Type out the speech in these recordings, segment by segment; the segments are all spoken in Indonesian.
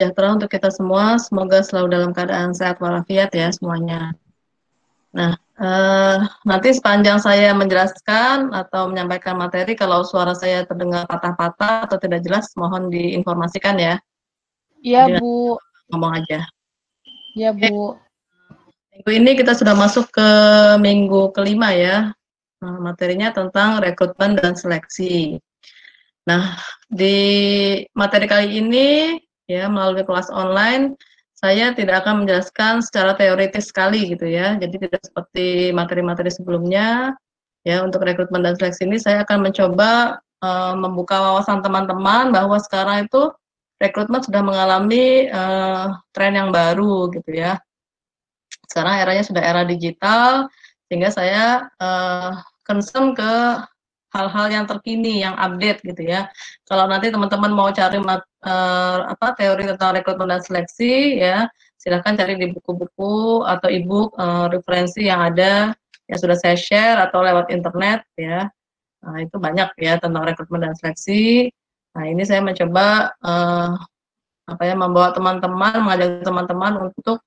sejahtera untuk kita semua. Semoga selalu dalam keadaan sehat walafiat ya semuanya. Nah, nanti sepanjang saya menjelaskan atau menyampaikan materi, kalau suara saya terdengar patah-patah atau tidak jelas, mohon diinformasikan ya. Iya, Jadi Bu. ngomong aja. Iya, Oke, Bu. minggu ini kita sudah masuk ke minggu kelima ya. Materinya tentang rekrutmen dan seleksi. Nah, di materi kali ini ya melalui kelas online saya tidak akan menjelaskan secara teoritis sekali gitu ya. Jadi tidak seperti materi-materi sebelumnya ya. Untuk rekrutmen dan seleksi ini saya akan mencoba membuka wawasan teman-teman bahwa sekarang itu rekrutmen sudah mengalami tren yang baru gitu ya. Sekarang eranya sudah era digital sehingga saya concern ke hal-hal yang terkini, yang update gitu ya. Kalau nanti teman-teman mau cari teori tentang rekrutmen dan seleksi ya, silahkan cari di buku-buku atau e-book referensi yang ada yang sudah saya share atau lewat internet ya. Nah, itu banyak ya tentang rekrutmen dan seleksi. Nah, ini saya mencoba membawa teman-teman, mengajak teman-teman untuk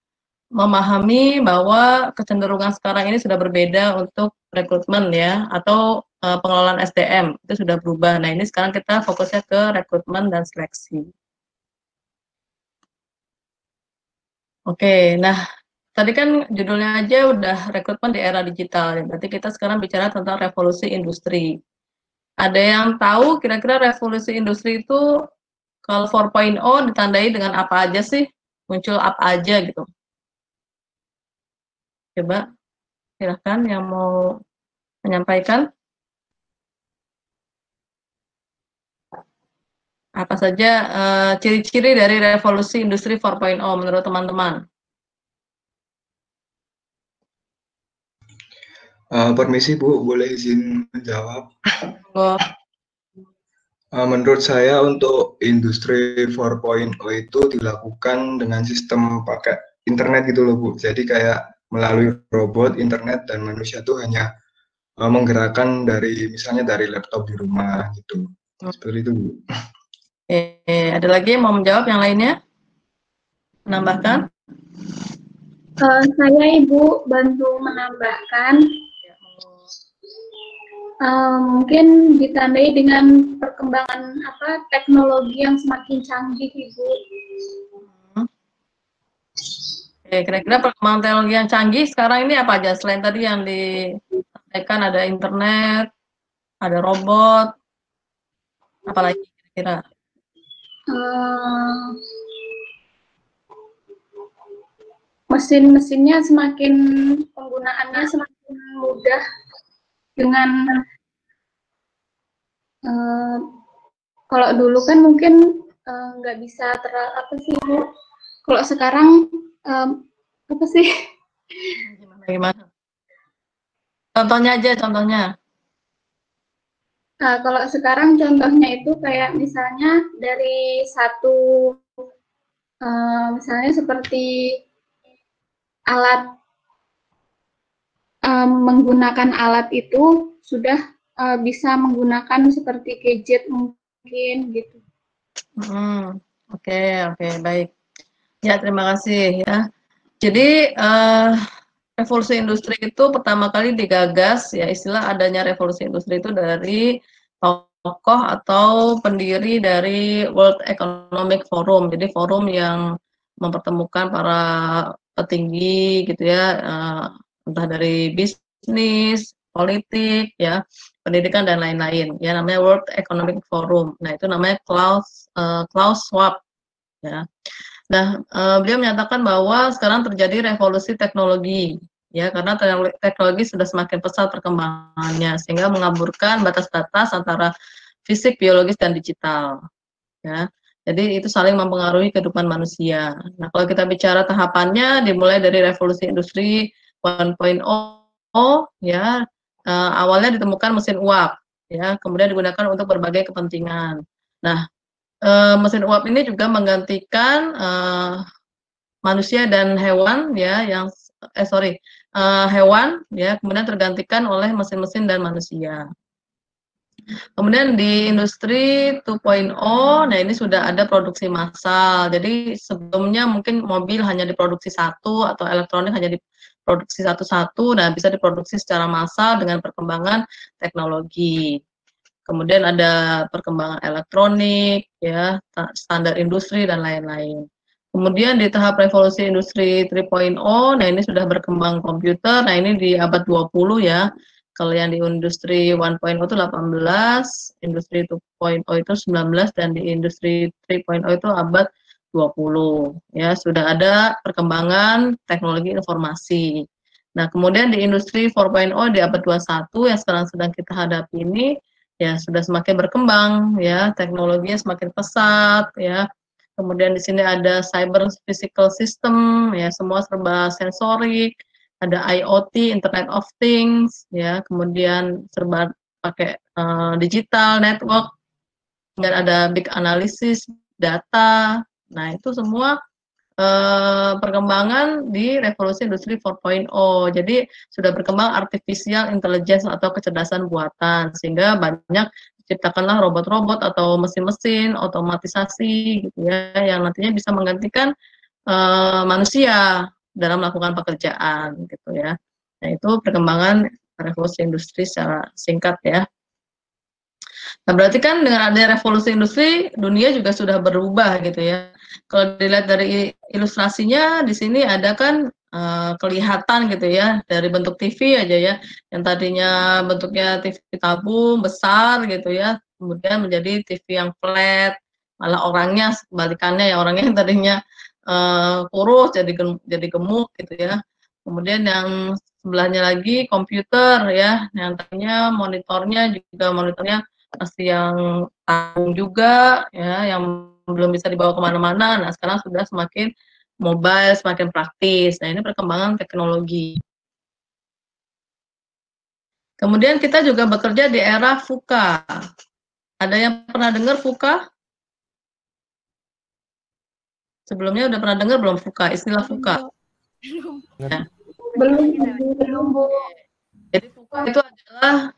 memahami bahwa kecenderungan sekarang ini sudah berbeda untuk rekrutmen ya, atau pengelolaan SDM itu sudah berubah. Nah, ini sekarang kita fokusnya ke rekrutmen dan seleksi. Oke, nah tadi kan judulnya aja udah rekrutmen di era digital ya. Berarti kita sekarang bicara tentang revolusi industri. Ada yang tahu kira-kira revolusi industri itu kalau 4.0 ditandai dengan apa aja sih? Muncul apa aja gitu. Coba silahkan yang mau menyampaikan. Apa saja ciri-ciri dari revolusi industri 4.0 menurut teman-teman? Permisi Bu, boleh izin menjawab? Oh, Menurut saya untuk industri 4.0 itu dilakukan dengan sistem pakai internet gitu loh Bu. Jadi kayak melalui robot, internet, dan manusia tuh hanya menggerakkan dari misalnya dari laptop di rumah gitu. Seperti itu Bu. ada lagi yang mau menjawab yang lainnya? Menambahkan? Saya Ibu bantu menambahkan. Mungkin ditandai dengan perkembangan teknologi yang semakin canggih, Ibu. Kira-kira perkembangan teknologi yang canggih sekarang ini apa aja? Selain tadi yang disampaikan ada internet, ada robot, apalagi kira-kira? Mesin-mesinnya penggunaannya semakin mudah dengan kalau dulu kan mungkin nggak bisa Bu? Kalau sekarang apa sih? Gimana? Contohnya aja, contohnya. Nah, kalau sekarang contohnya itu kayak misalnya dari misalnya seperti alat menggunakan alat itu sudah bisa menggunakan seperti gadget mungkin gitu. Oke, baik. Ya, terima kasih ya. Jadi revolusi industri itu pertama kali digagas ya, istilah adanya revolusi industri itu dari tokoh atau pendiri dari World Economic Forum. Jadi forum yang mempertemukan para petinggi gitu ya, entah dari bisnis, politik ya, pendidikan dan lain-lain. Ya, namanya World Economic Forum. Nah, itu namanya Klaus Schwab ya. Nah, beliau menyatakan bahwa sekarang terjadi revolusi teknologi, ya, karena teknologi sudah semakin pesat perkembangannya, sehingga mengaburkan batas-batas antara fisik, biologis, dan digital, ya. Jadi itu saling mempengaruhi kehidupan manusia. Nah, kalau kita bicara tahapannya, dimulai dari revolusi industri 1.0, ya, awalnya ditemukan mesin uap, ya, kemudian digunakan untuk berbagai kepentingan. Nah, mesin uap ini juga menggantikan manusia dan hewan ya hewan ya kemudian tergantikan oleh mesin-mesin dan manusia. Kemudian di industri 2.0, nah ini sudah ada produksi massal. Jadi sebelumnya mungkin mobil hanya diproduksi satu atau elektronik hanya diproduksi satu-satu, nah bisa diproduksi secara massal dengan perkembangan teknologi. Kemudian ada perkembangan elektronik, ya, standar industri dan lain-lain. Kemudian di tahap revolusi industri 3.0, nah ini sudah berkembang komputer, nah ini di abad 20 ya. Kalau yang di industri 1.0 itu 18, industri 2.0 itu 19, dan di industri 3.0 itu abad 20. Ya, sudah ada perkembangan teknologi informasi. Nah, kemudian di industri 4.0 di abad 21 yang sekarang sedang kita hadapi ini, ya sudah semakin berkembang, ya, teknologinya semakin pesat, ya. Kemudian di sini ada cyber physical system, ya, semua serba sensorik, ada IoT, Internet of Things, ya, kemudian serba pakai digital network, dan ada big analysis data. Nah, itu semua perkembangan di revolusi industri 4.0. Jadi sudah berkembang artificial intelligence atau kecerdasan buatan, sehingga banyak diciptakanlah robot-robot atau mesin-mesin otomatisasi gitu ya, yang nantinya bisa menggantikan manusia dalam melakukan pekerjaan gitu ya. Nah, itu perkembangan revolusi industri secara singkat ya. Nah, berarti kan dengan adanya revolusi industri, dunia juga sudah berubah gitu ya. Kalau dilihat dari ilustrasinya, di sini ada kan kelihatan gitu ya, dari bentuk TV aja ya, yang tadinya bentuknya TV tabung besar gitu ya, kemudian menjadi TV yang flat, malah orangnya kebalikannya ya, orangnya yang tadinya kurus jadi gemuk gitu ya. Kemudian yang sebelahnya lagi komputer ya, yang tadinya monitornya masih yang tanggung juga ya, yang belum bisa dibawa kemana-mana. Nah, sekarang sudah semakin mobile, semakin praktis. Nah, ini perkembangan teknologi. Kemudian kita juga bekerja di era VUCA. Ada yang pernah dengar VUCA? Sebelumnya udah pernah dengar belum VUCA, istilah VUCA? Ya. Belum, Bu. Jadi VUCA itu adalah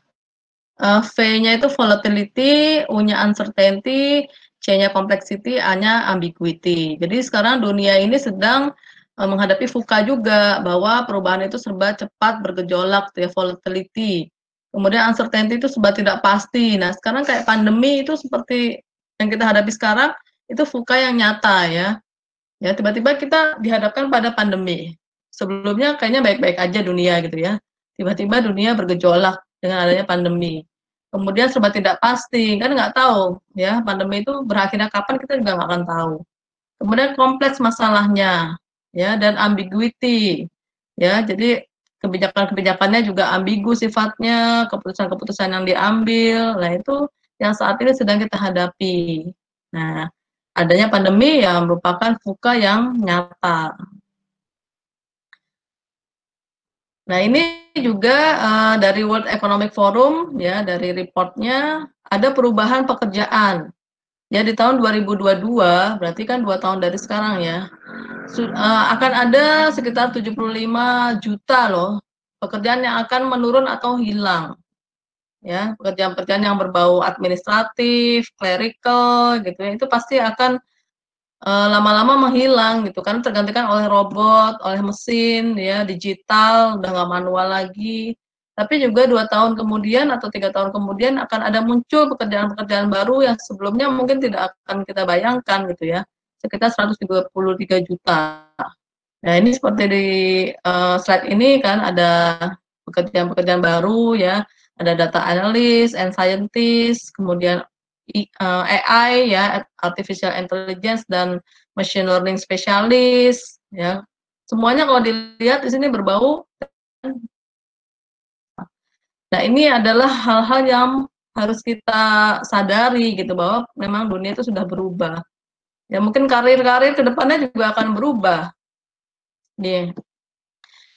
V-nya itu volatility, U-nya uncertainty, C-nya complexity, A-nya ambiguity. Jadi sekarang dunia ini sedang menghadapi VUCA juga, bahwa perubahan itu serba cepat, bergejolak, ya, volatility. Kemudian uncertainty itu serba tidak pasti. Nah, sekarang kayak pandemi itu seperti yang kita hadapi sekarang, itu VUCA yang nyata ya. Ya, tiba-tiba kita dihadapkan pada pandemi. Sebelumnya kayaknya baik-baik aja dunia gitu ya. Tiba-tiba dunia bergejolak dengan adanya pandemi. Kemudian serba tidak pasti, kan nggak tahu ya, pandemi itu berakhirnya kapan kita juga nggak akan tahu. Kemudian kompleks masalahnya, ya, dan ambiguity, ya, jadi kebijakan-kebijakannya juga ambigu sifatnya, keputusan-keputusan yang diambil, nah itu yang saat ini sedang kita hadapi. Nah, adanya pandemi yang merupakan VUCA yang nyata. Nah, ini juga dari World Economic Forum ya, dari reportnya ada perubahan pekerjaan. Ya, di tahun 2022, berarti kan 2 tahun dari sekarang ya, akan ada sekitar 75 juta loh pekerjaan yang akan menurun atau hilang. Ya, pekerjaan-pekerjaan yang berbau administratif, clerical gitu ya, itu pasti akan lama-lama menghilang gitu kan, tergantikan oleh robot, oleh mesin ya, digital, udah nggak manual lagi. Tapi juga 2 tahun kemudian atau 3 tahun kemudian akan ada muncul pekerjaan-pekerjaan baru yang sebelumnya mungkin tidak akan kita bayangkan gitu ya, sekitar 133 juta. Nah, ini seperti di slide ini kan ada pekerjaan-pekerjaan baru ya, ada data analyst and scientist, kemudian AI ya, artificial intelligence dan machine learning specialist ya. Semuanya kalau dilihat di sini berbau. Nah, ini adalah hal-hal yang harus kita sadari gitu, bahwa memang dunia itu sudah berubah. Ya, mungkin karir-karir ke depannya juga akan berubah. Nih.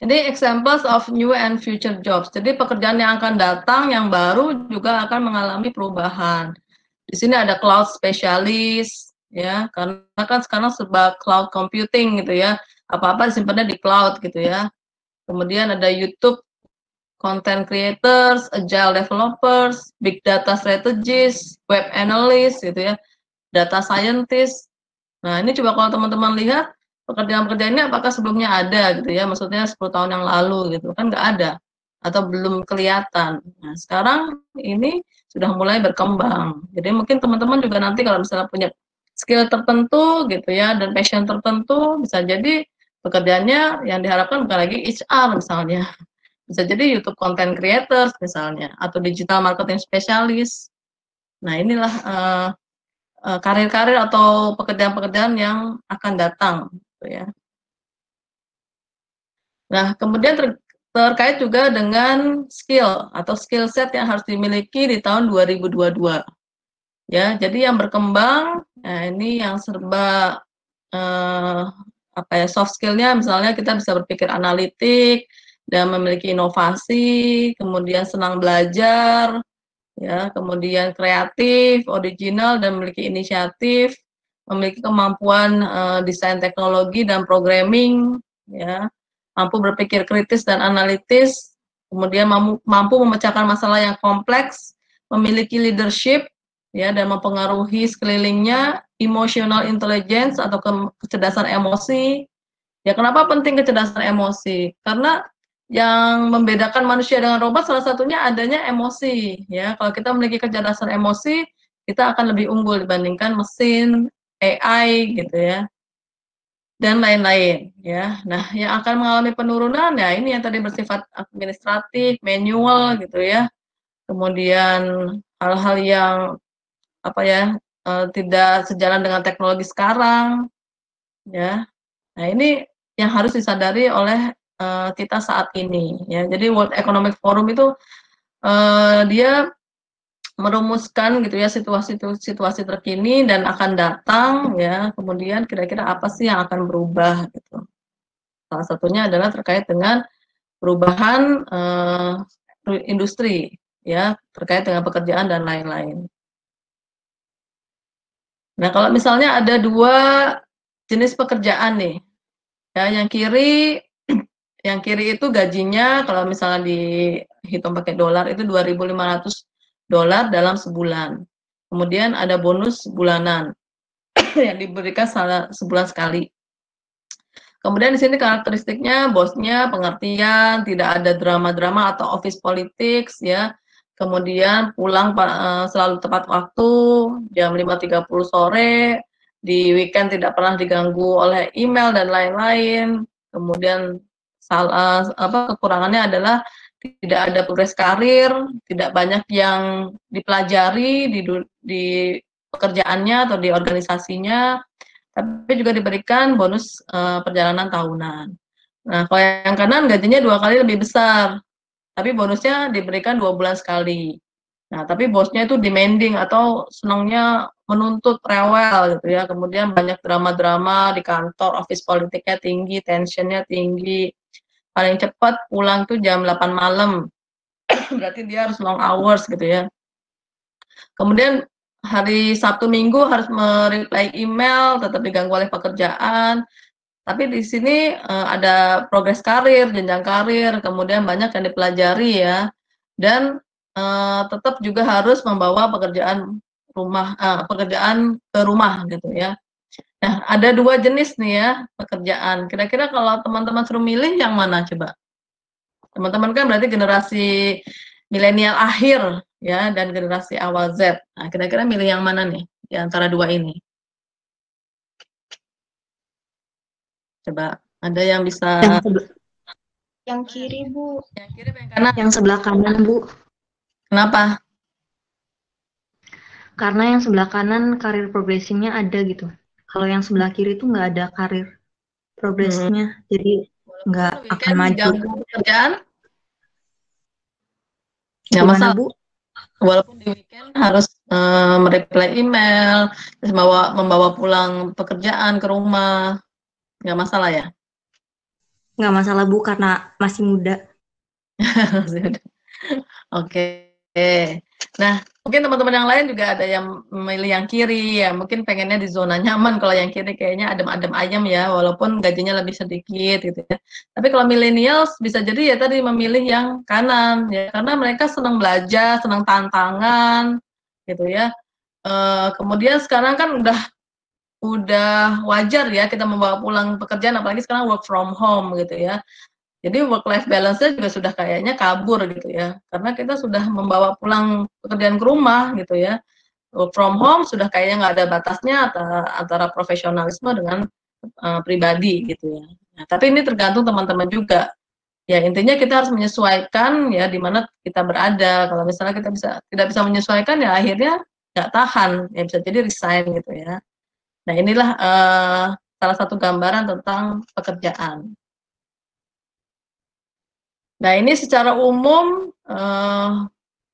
Jadi examples of new and future jobs. Jadi pekerjaan yang akan datang, yang baru juga akan mengalami perubahan. Di sini ada cloud specialist, ya, karena kan sekarang serba cloud computing gitu ya, apa-apa disimpannya di cloud gitu ya. Kemudian ada YouTube content creators, agile developers, big data strategists, web analyst gitu ya, data scientist. Nah, ini coba kalau teman-teman lihat pekerjaan-pekerjaan ini apakah sebelumnya ada gitu ya, maksudnya 10 tahun yang lalu gitu, kan nggak ada atau belum kelihatan. Nah, sekarang ini sudah mulai berkembang. Jadi mungkin teman-teman juga nanti kalau misalnya punya skill tertentu gitu ya dan passion tertentu, bisa jadi pekerjaannya yang diharapkan bukan lagi HR misalnya. Bisa jadi YouTube content creators misalnya atau digital marketing specialist. Nah, inilah karir-karir atau pekerjaan-pekerjaan yang akan datang gitu ya. Nah, kemudian terkait juga dengan skill atau skill set yang harus dimiliki di tahun 2022. Ya, jadi yang berkembang, nah ini yang serba apa ya, soft skill-nya misalnya kita bisa berpikir analitik dan memiliki inovasi, kemudian senang belajar, ya, kemudian kreatif, original dan memiliki inisiatif, memiliki kemampuan desain teknologi dan programming, ya, mampu berpikir kritis dan analitis, kemudian mampu memecahkan masalah yang kompleks, memiliki leadership, ya, dan mempengaruhi sekelilingnya, emotional intelligence atau kecerdasan emosi. Ya, kenapa penting kecerdasan emosi? Karena yang membedakan manusia dengan robot salah satunya adanya emosi, ya. Kalau kita memiliki kecerdasan emosi, kita akan lebih unggul dibandingkan mesin, AI gitu ya, dan lain-lain ya. Nah, yang akan mengalami penurunan ya ini yang tadi bersifat administratif, manual gitu ya. Kemudian hal-hal yang apa ya, tidak sejalan dengan teknologi sekarang ya. Nah, ini yang harus disadari oleh kita saat ini ya. Jadi World Economic Forum itu dia merumuskan gitu ya situasi terkini dan akan datang ya. Kemudian kira-kira apa sih yang akan berubah gitu. Salah satunya adalah terkait dengan perubahan industri ya, terkait dengan pekerjaan dan lain-lain. Nah, kalau misalnya ada 2 jenis pekerjaan nih. Ya, yang kiri itu gajinya kalau misalnya dihitung pakai dolar itu $2.500 dalam sebulan. Kemudian ada bonus bulanan yang diberikan sebulan sekali. Kemudian di sini karakteristiknya bosnya pengertian, tidak ada drama-drama atau office politics ya. Kemudian pulang selalu tepat waktu, jam 5.30 sore, di weekend tidak pernah diganggu oleh email dan lain-lain. Kemudian kekurangannya adalah tidak ada progres karir, tidak banyak yang dipelajari di pekerjaannya atau di organisasinya, tapi juga diberikan bonus perjalanan tahunan. Nah, kalau yang kanan gajinya 2 kali lebih besar, tapi bonusnya diberikan 2 bulan sekali. Nah, tapi bosnya itu demanding atau senangnya menuntut, rewel gitu ya. Kemudian banyak drama-drama di kantor, office politiknya tinggi, tensionnya tinggi. Paling cepat pulang tuh jam 8 malam. Berarti dia harus long hours gitu ya. Kemudian hari Sabtu Minggu harus reply email, tetap diganggu oleh pekerjaan. Tapi di sini ada progres karir, jenjang karir, kemudian banyak yang dipelajari ya. Dan tetap juga harus membawa pekerjaan ke rumah gitu ya. Nah, ada 2 jenis nih ya pekerjaan. Kira-kira kalau teman-teman suruh milih yang mana coba? Teman-teman kan berarti generasi milenial akhir ya dan generasi awal Z. Nah, kira-kira milih yang mana nih di antara 2 ini? Coba, ada yang bisa Yang kiri, Bu. yang kiri apa yang kanan? Yang sebelah kanan, Bu. Kenapa? Karena yang sebelah kanan karir progressing-nya ada gitu. Kalau yang sebelah kiri tuh nggak ada karir progress-nya, jadi nggak akan maju. Ganggu pekerjaan? Nggak Gimana, masalah. Bu? Walaupun di weekend harus mereply email, terus membawa pulang pekerjaan ke rumah, nggak masalah ya? Nggak masalah, Bu, karena masih muda. Oke. Nah, Mungkin teman-teman yang lain juga ada yang memilih yang kiri ya, mungkin pengennya di zona nyaman, kalau yang kiri kayaknya adem-adem ayam ya, walaupun gajinya lebih sedikit gitu ya. Tapi kalau millennials bisa jadi ya tadi memilih yang kanan ya, karena mereka senang belajar, senang tantangan gitu ya. Kemudian sekarang kan udah wajar ya kita membawa pulang pekerjaan, apalagi sekarang work from home gitu ya. Jadi work life balance-nya juga sudah kayaknya kabur gitu ya, karena kita sudah membawa pulang pekerjaan ke rumah gitu ya. Work from home sudah kayaknya nggak ada batasnya antara profesionalisme dengan pribadi gitu ya. Nah, tapi ini tergantung teman-teman juga. Ya intinya kita harus menyesuaikan ya di mana kita berada. Kalau misalnya kita tidak bisa menyesuaikan ya akhirnya nggak tahan, ya bisa jadi resign gitu ya. Nah inilah salah satu gambaran tentang pekerjaan. Nah, ini secara umum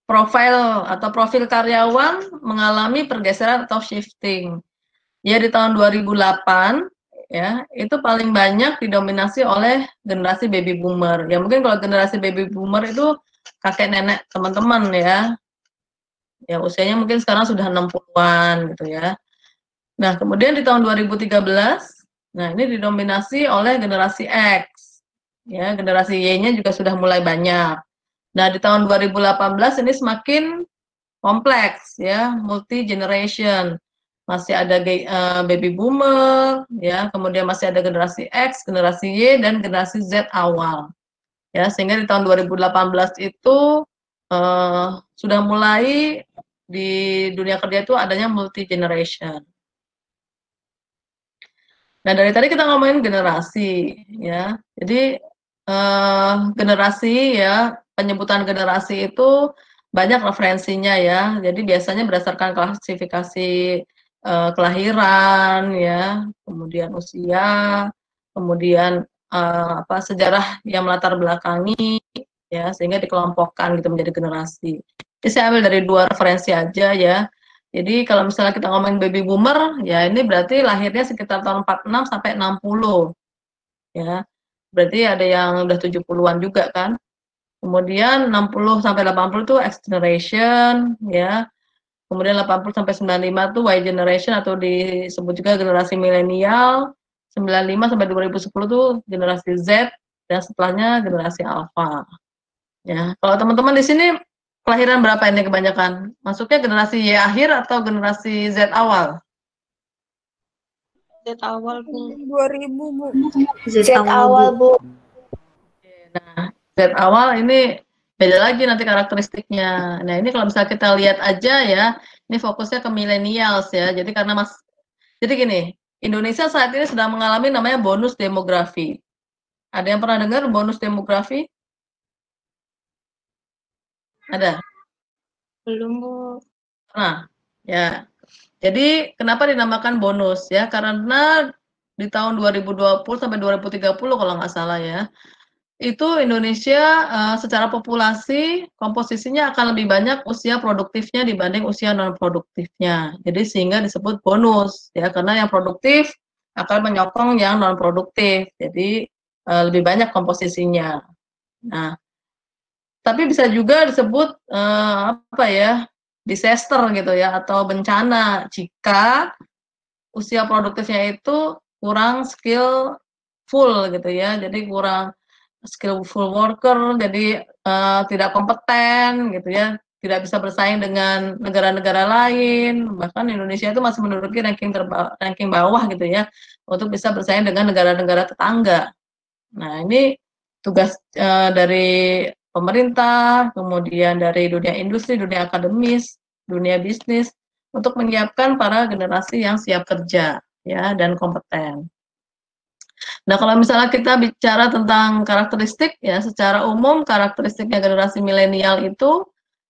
profil karyawan mengalami pergeseran atau shifting. Ya di tahun 2008 ya, itu paling banyak didominasi oleh generasi baby boomer. Ya mungkin kalau generasi baby boomer itu kakek nenek teman-teman ya. Ya usianya mungkin sekarang sudah 60-an gitu ya. Nah, kemudian di tahun 2013, nah ini didominasi oleh generasi X. Ya, generasi Y-nya juga sudah mulai banyak. Nah, di tahun 2018 ini semakin kompleks ya, multi generation. Masih ada baby boomer ya, kemudian masih ada generasi X, generasi Y dan generasi Z awal. Ya, sehingga di tahun 2018 itu sudah mulai di dunia kerja itu adanya multi generation. Nah, dari tadi kita ngomongin generasi ya. Jadi generasi ya, penyebutan generasi itu banyak referensinya ya. Jadi biasanya berdasarkan klasifikasi kelahiran ya, kemudian usia, kemudian sejarah yang melatar belakangi ya, sehingga dikelompokkan gitu menjadi generasi. Jadi saya ambil dari 2 referensi aja ya. Jadi kalau misalnya kita ngomongin baby boomer, ya ini berarti lahirnya sekitar tahun 46 sampai 60 ya. Berarti ada yang udah 70-an juga kan. Kemudian 60 sampai 80 itu X generation ya. Kemudian 80 sampai 95 itu Y generation atau disebut juga generasi milenial. 95 sampai 2010 itu generasi Z dan setelahnya generasi alpha. Ya, kalau teman-teman di sini kelahiran berapa ini kebanyakan? Masuknya generasi Y akhir atau generasi Z awal? Z awal, Bu. 2000, Bu. Z awal, Bu. Nah, Z awal ini beda lagi nanti karakteristiknya. Nah, ini kalau misalnya kita lihat aja ya, ini fokusnya ke millennials ya. Jadi jadi gini, Indonesia saat ini sedang mengalami namanya bonus demografi. Ada yang pernah dengar bonus demografi? Ada? Belum, Bu. Nah, ya. Jadi kenapa dinamakan bonus ya? Karena di tahun 2020 sampai 2030 kalau nggak salah ya, itu Indonesia secara populasi komposisinya akan lebih banyak usia produktifnya dibanding usia non produktifnya. Jadi sehingga disebut bonus ya, karena yang produktif akan menyokong yang non produktif. Jadi lebih banyak komposisinya. Nah, tapi bisa juga disebut disaster gitu ya, atau bencana jika usia produktifnya itu kurang skillful gitu ya. Jadi kurang skillful worker, jadi tidak kompeten gitu ya, tidak bisa bersaing dengan negara-negara lain, bahkan Indonesia itu masih menduduki ranking bawah gitu ya, untuk bisa bersaing dengan negara-negara tetangga. Nah, ini tugas dari pemerintah, kemudian dari dunia industri, dunia akademis, dunia bisnis, untuk menyiapkan para generasi yang siap kerja ya dan kompeten. Nah, kalau misalnya kita bicara tentang karakteristik ya, secara umum karakteristiknya generasi milenial itu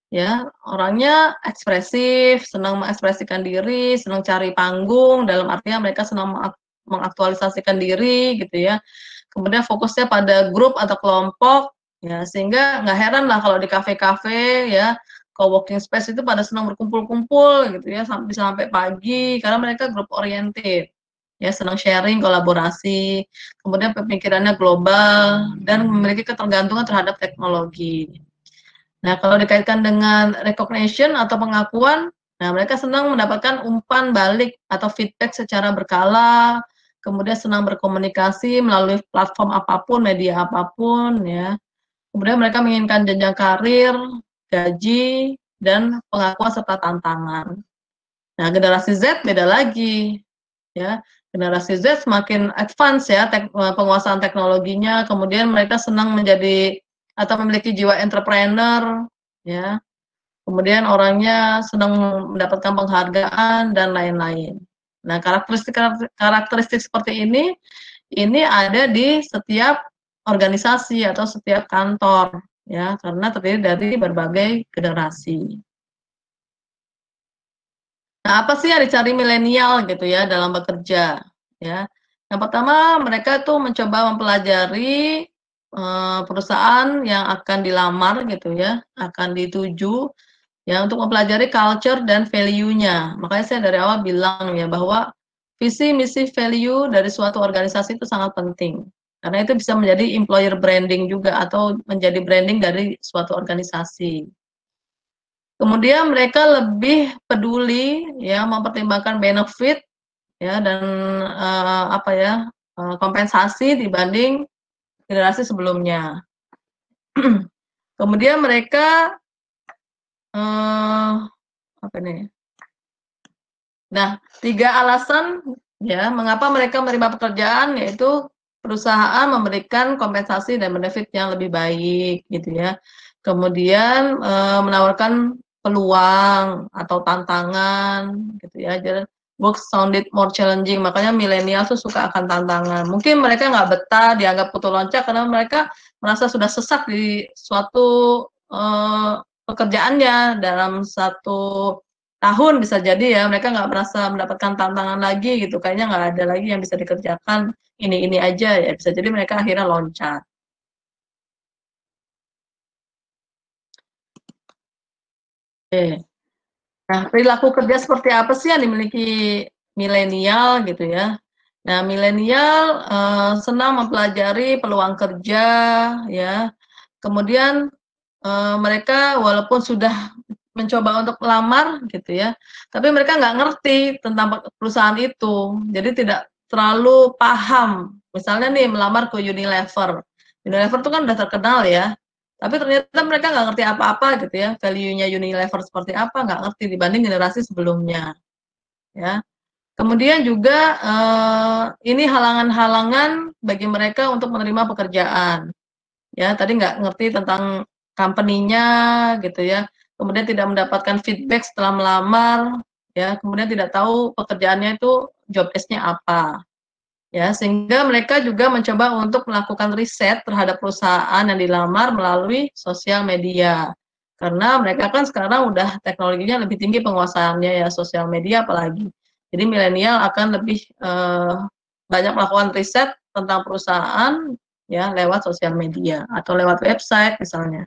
ya orangnya ekspresif, senang mengekspresikan diri, senang cari panggung, dalam artinya mereka senang mengaktualisasikan diri gitu ya. Kemudian fokusnya pada grup atau kelompok ya, sehingga nggak heran lah kalau di kafe-kafe ya, co-working space itu pada senang berkumpul-kumpul gitu ya, bisa sampai pagi karena mereka group oriented. Ya, senang sharing, kolaborasi, kemudian pemikirannya global dan memiliki ketergantungan terhadap teknologi. Nah, kalau dikaitkan dengan recognition atau pengakuan, nah mereka senang mendapatkan umpan balik atau feedback secara berkala, kemudian senang berkomunikasi melalui platform apapun, media apapun, ya. Kemudian mereka menginginkan jenjang karir, gaji, dan pengakuan serta tantangan. Nah, generasi Z beda lagi, ya. Generasi Z semakin advance ya penguasaan teknologinya, kemudian mereka senang menjadi atau memiliki jiwa entrepreneur, ya. Kemudian orangnya senang mendapatkan penghargaan dan lain-lain. Nah, karakteristik seperti ini ada di setiap organisasi atau setiap kantor, ya, karena terdiri dari berbagai generasi. Nah, apa sih yang dicari milenial gitu ya dalam bekerja, ya. Yang pertama, mereka tuh mencoba mempelajari perusahaan yang akan dilamar gitu ya, akan dituju, ya, untuk mempelajari culture dan value-nya. Makanya saya dari awal bilang ya bahwa visi, misi, value dari suatu organisasi itu sangat penting. Karena itu bisa menjadi employer branding juga atau menjadi branding dari suatu organisasi. Kemudian mereka lebih peduli ya mempertimbangkan benefit ya dan kompensasi dibanding generasi sebelumnya. Kemudian mereka apa nih? Nah, 3 alasan ya mengapa mereka menerima pekerjaan, yaitu perusahaan memberikan kompensasi dan benefit yang lebih baik gitu ya. Kemudian menawarkan peluang atau tantangan gitu ya. Jadi work sounded more challenging, makanya milenial tuh suka akan tantangan. Mungkin mereka nggak betah dianggap kutu loncat karena mereka merasa sudah sesak di suatu pekerjaannya dalam 1 tahun bisa jadi ya, mereka nggak merasa mendapatkan tantangan lagi gitu, kayaknya nggak ada lagi yang bisa dikerjakan, ini aja ya, bisa jadi mereka akhirnya loncat. Oke. Nah, perilaku kerja seperti apa sih yang dimiliki milenial gitu ya. Nah, milenial senang mempelajari peluang kerja ya, kemudian mereka walaupun sudah mencoba untuk melamar gitu ya, tapi mereka nggak ngerti tentang perusahaan itu, jadi tidak terlalu paham. Misalnya nih melamar ke Unilever, Unilever itu kan udah terkenal ya, tapi ternyata mereka nggak ngerti apa-apa gitu ya, value-nya Unilever seperti apa, nggak ngerti dibanding generasi sebelumnya, ya. Kemudian juga, ini halangan-halangan bagi mereka untuk menerima pekerjaan. Ya, tadi nggak ngerti tentang company-nya gitu ya, kemudian tidak mendapatkan feedback setelah melamar, ya, kemudian tidak tahu pekerjaannya itu job desk-nya apa, ya. Sehingga mereka juga mencoba untuk melakukan riset terhadap perusahaan yang dilamar melalui sosial media. Karena mereka kan sekarang udah teknologinya lebih tinggi penguasaannya ya, sosial media apalagi. Jadi milenial akan lebih, banyak melakukan riset tentang perusahaan ya lewat sosial media atau lewat website misalnya.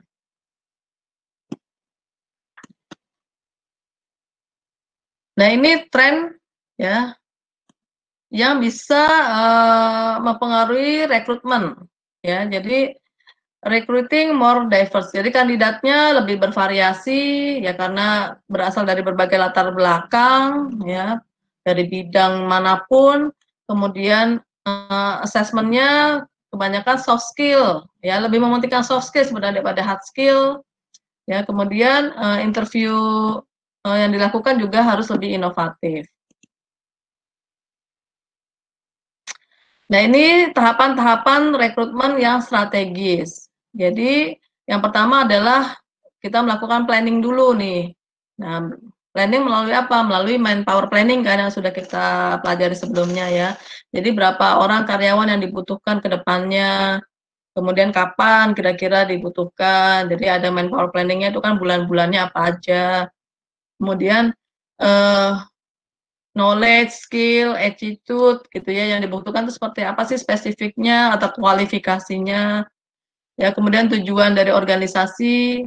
Nah, ini tren ya yang bisa mempengaruhi rekrutmen ya. Jadi recruiting more diverse. Jadi kandidatnya lebih bervariasi ya karena berasal dari berbagai latar belakang ya, dari bidang manapun. Kemudian assessment-nya kebanyakan soft skill ya, lebih mementingkan soft skill sebenarnya daripada hard skill. Ya, kemudian interview yang dilakukan juga harus lebih inovatif. Nah, ini tahapan-tahapan rekrutmen yang strategis. Jadi, yang pertama adalah kita melakukan planning dulu nih. Nah, planning melalui apa? Melalui manpower planning kan yang sudah kita pelajari sebelumnya ya. Jadi berapa orang karyawan yang dibutuhkan ke depannya, kemudian kapan kira-kira dibutuhkan. Jadi ada manpower planning-nya itu kan bulan-bulannya apa aja. Kemudian knowledge, skill, attitude gitu ya yang dibutuhkan itu seperti apa sih spesifiknya atau kualifikasinya. Ya, kemudian tujuan dari organisasi,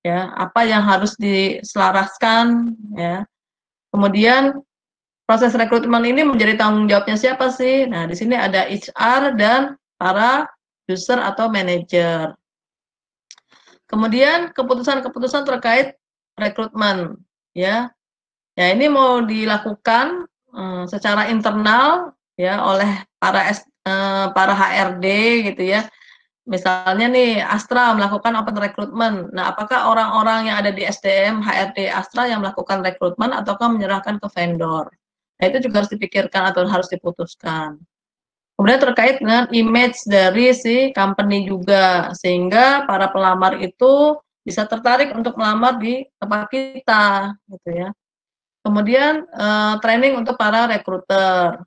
ya, apa yang harus diselaraskan, ya. Kemudian proses rekrutmen ini menjadi tanggung jawabnya siapa sih? Nah, di sini ada HR dan para user atau manajer. Kemudian keputusan-keputusan terkait rekrutmen, ya. Ya ini mau dilakukan secara internal ya oleh para HRD gitu ya. Misalnya nih Astra melakukan open recruitment. Nah, apakah orang-orang yang ada di SDM HRD Astra yang melakukan rekrutmen ataukah menyerahkan ke vendor? Nah, itu juga harus dipikirkan atau harus diputuskan. Kemudian terkait dengan image dari si company juga, sehingga para pelamar itu bisa tertarik untuk melamar di tempat kita, gitu ya. Kemudian training untuk para rekruter.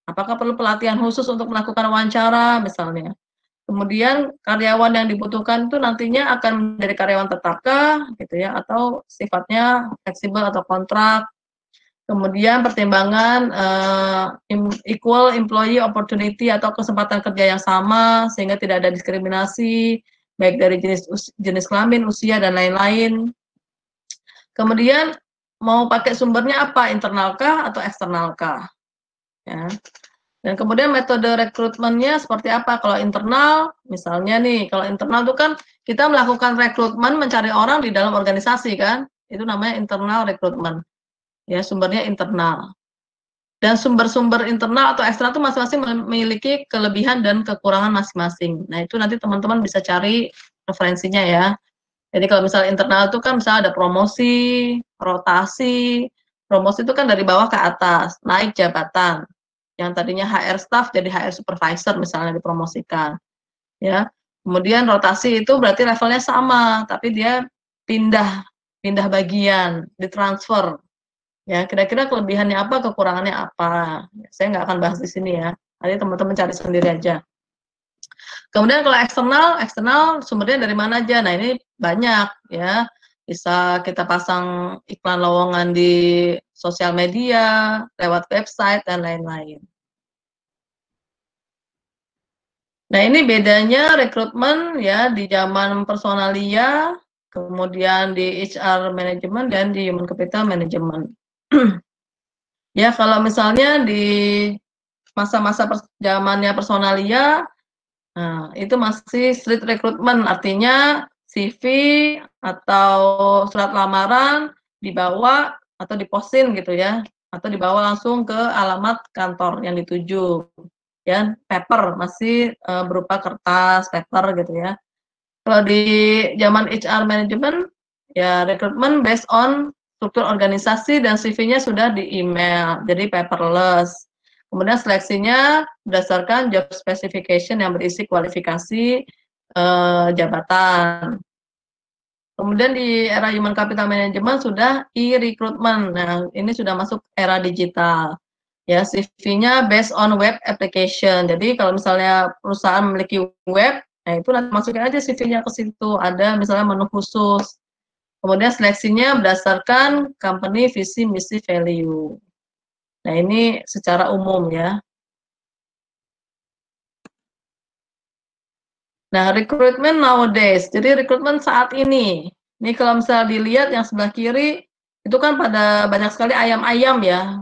Apakah perlu pelatihan khusus untuk melakukan wawancara misalnya. Kemudian karyawan yang dibutuhkan itu nantinya akan menjadi karyawan tetapkah gitu ya atau sifatnya fleksibel atau kontrak. Kemudian pertimbangan equal employee opportunity atau kesempatan kerja yang sama sehingga tidak ada diskriminasi baik dari jenis kelamin, usia dan lain-lain. Kemudian mau pakai sumbernya apa, internalkah atau eksternalkah? Ya. Dan kemudian metode rekrutmennya seperti apa? Kalau internal, misalnya nih, kalau internal itu kan kita melakukan rekrutmen mencari orang di dalam organisasi kan, itu namanya internal rekrutmen. Ya, sumbernya internal. Dan sumber-sumber internal atau eksternal itu masing-masing memiliki kelebihan dan kekurangan masing-masing. Nah, itu nanti teman-teman bisa cari referensinya ya. Jadi kalau misalnya internal itu kan misalnya ada promosi, rotasi. Promosi itu kan dari bawah ke atas, naik jabatan. Yang tadinya HR staff jadi HR supervisor misalnya dipromosikan. Ya. Kemudian rotasi itu berarti levelnya sama, tapi dia pindah bagian, ditransfer. Ya, kira-kira kelebihannya apa, kekurangannya apa. Saya nggak akan bahas di sini ya. Nanti teman-teman cari sendiri aja. Kemudian kalau eksternal sumbernya dari mana aja? Nah, ini banyak ya. Bisa kita pasang iklan lowongan di sosial media, lewat website dan lain-lain. Nah, ini bedanya rekrutmen ya di zaman personalia, kemudian di HR management dan di human capital management. Ya, kalau misalnya di masa-masa zamannya personalia, nah, itu masih street recruitment, artinya CV atau surat lamaran dibawa atau diposting gitu ya, atau dibawa langsung ke alamat kantor yang dituju. Ya, paper masih berupa kertas, paper gitu ya. Kalau di zaman HR management, ya rekrutmen based on struktur organisasi dan CV-nya sudah di email, jadi paperless. Kemudian seleksinya berdasarkan job specification yang berisi kualifikasi jabatan. Kemudian di era human capital management sudah e-recruitment. Nah, ini sudah masuk era digital. Ya, CV-nya based on web application. Jadi kalau misalnya perusahaan memiliki web, nah itu nanti masukin aja CV-nya ke situ. Ada misalnya menu khusus. Kemudian seleksinya berdasarkan company visi, misi, value. Nah, ini secara umum ya. Nah, rekrutmen nowadays. Jadi rekrutmen saat ini. Ini kalau misalnya dilihat yang sebelah kiri, itu kan pada banyak sekali ayam-ayam ya.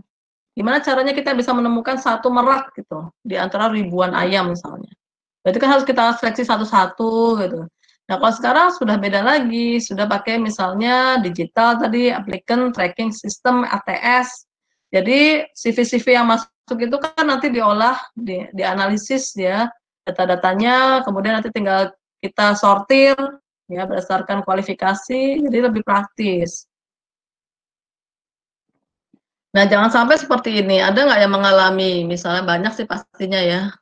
Gimana caranya kita bisa menemukan satu merak gitu, di antara ribuan ayam misalnya. Berarti kan harus kita seleksi satu-satu gitu. Nah, kalau sekarang sudah beda lagi, sudah pakai misalnya digital tadi, applicant tracking system, ATS. Jadi CV-CV yang masuk itu kan nanti diolah, dianalisis ya, data-datanya, kemudian nanti tinggal kita sortir ya berdasarkan kualifikasi, jadi lebih praktis. Nah, jangan sampai seperti ini. Ada nggak yang mengalami? Misalnya banyak sih pastinya ya.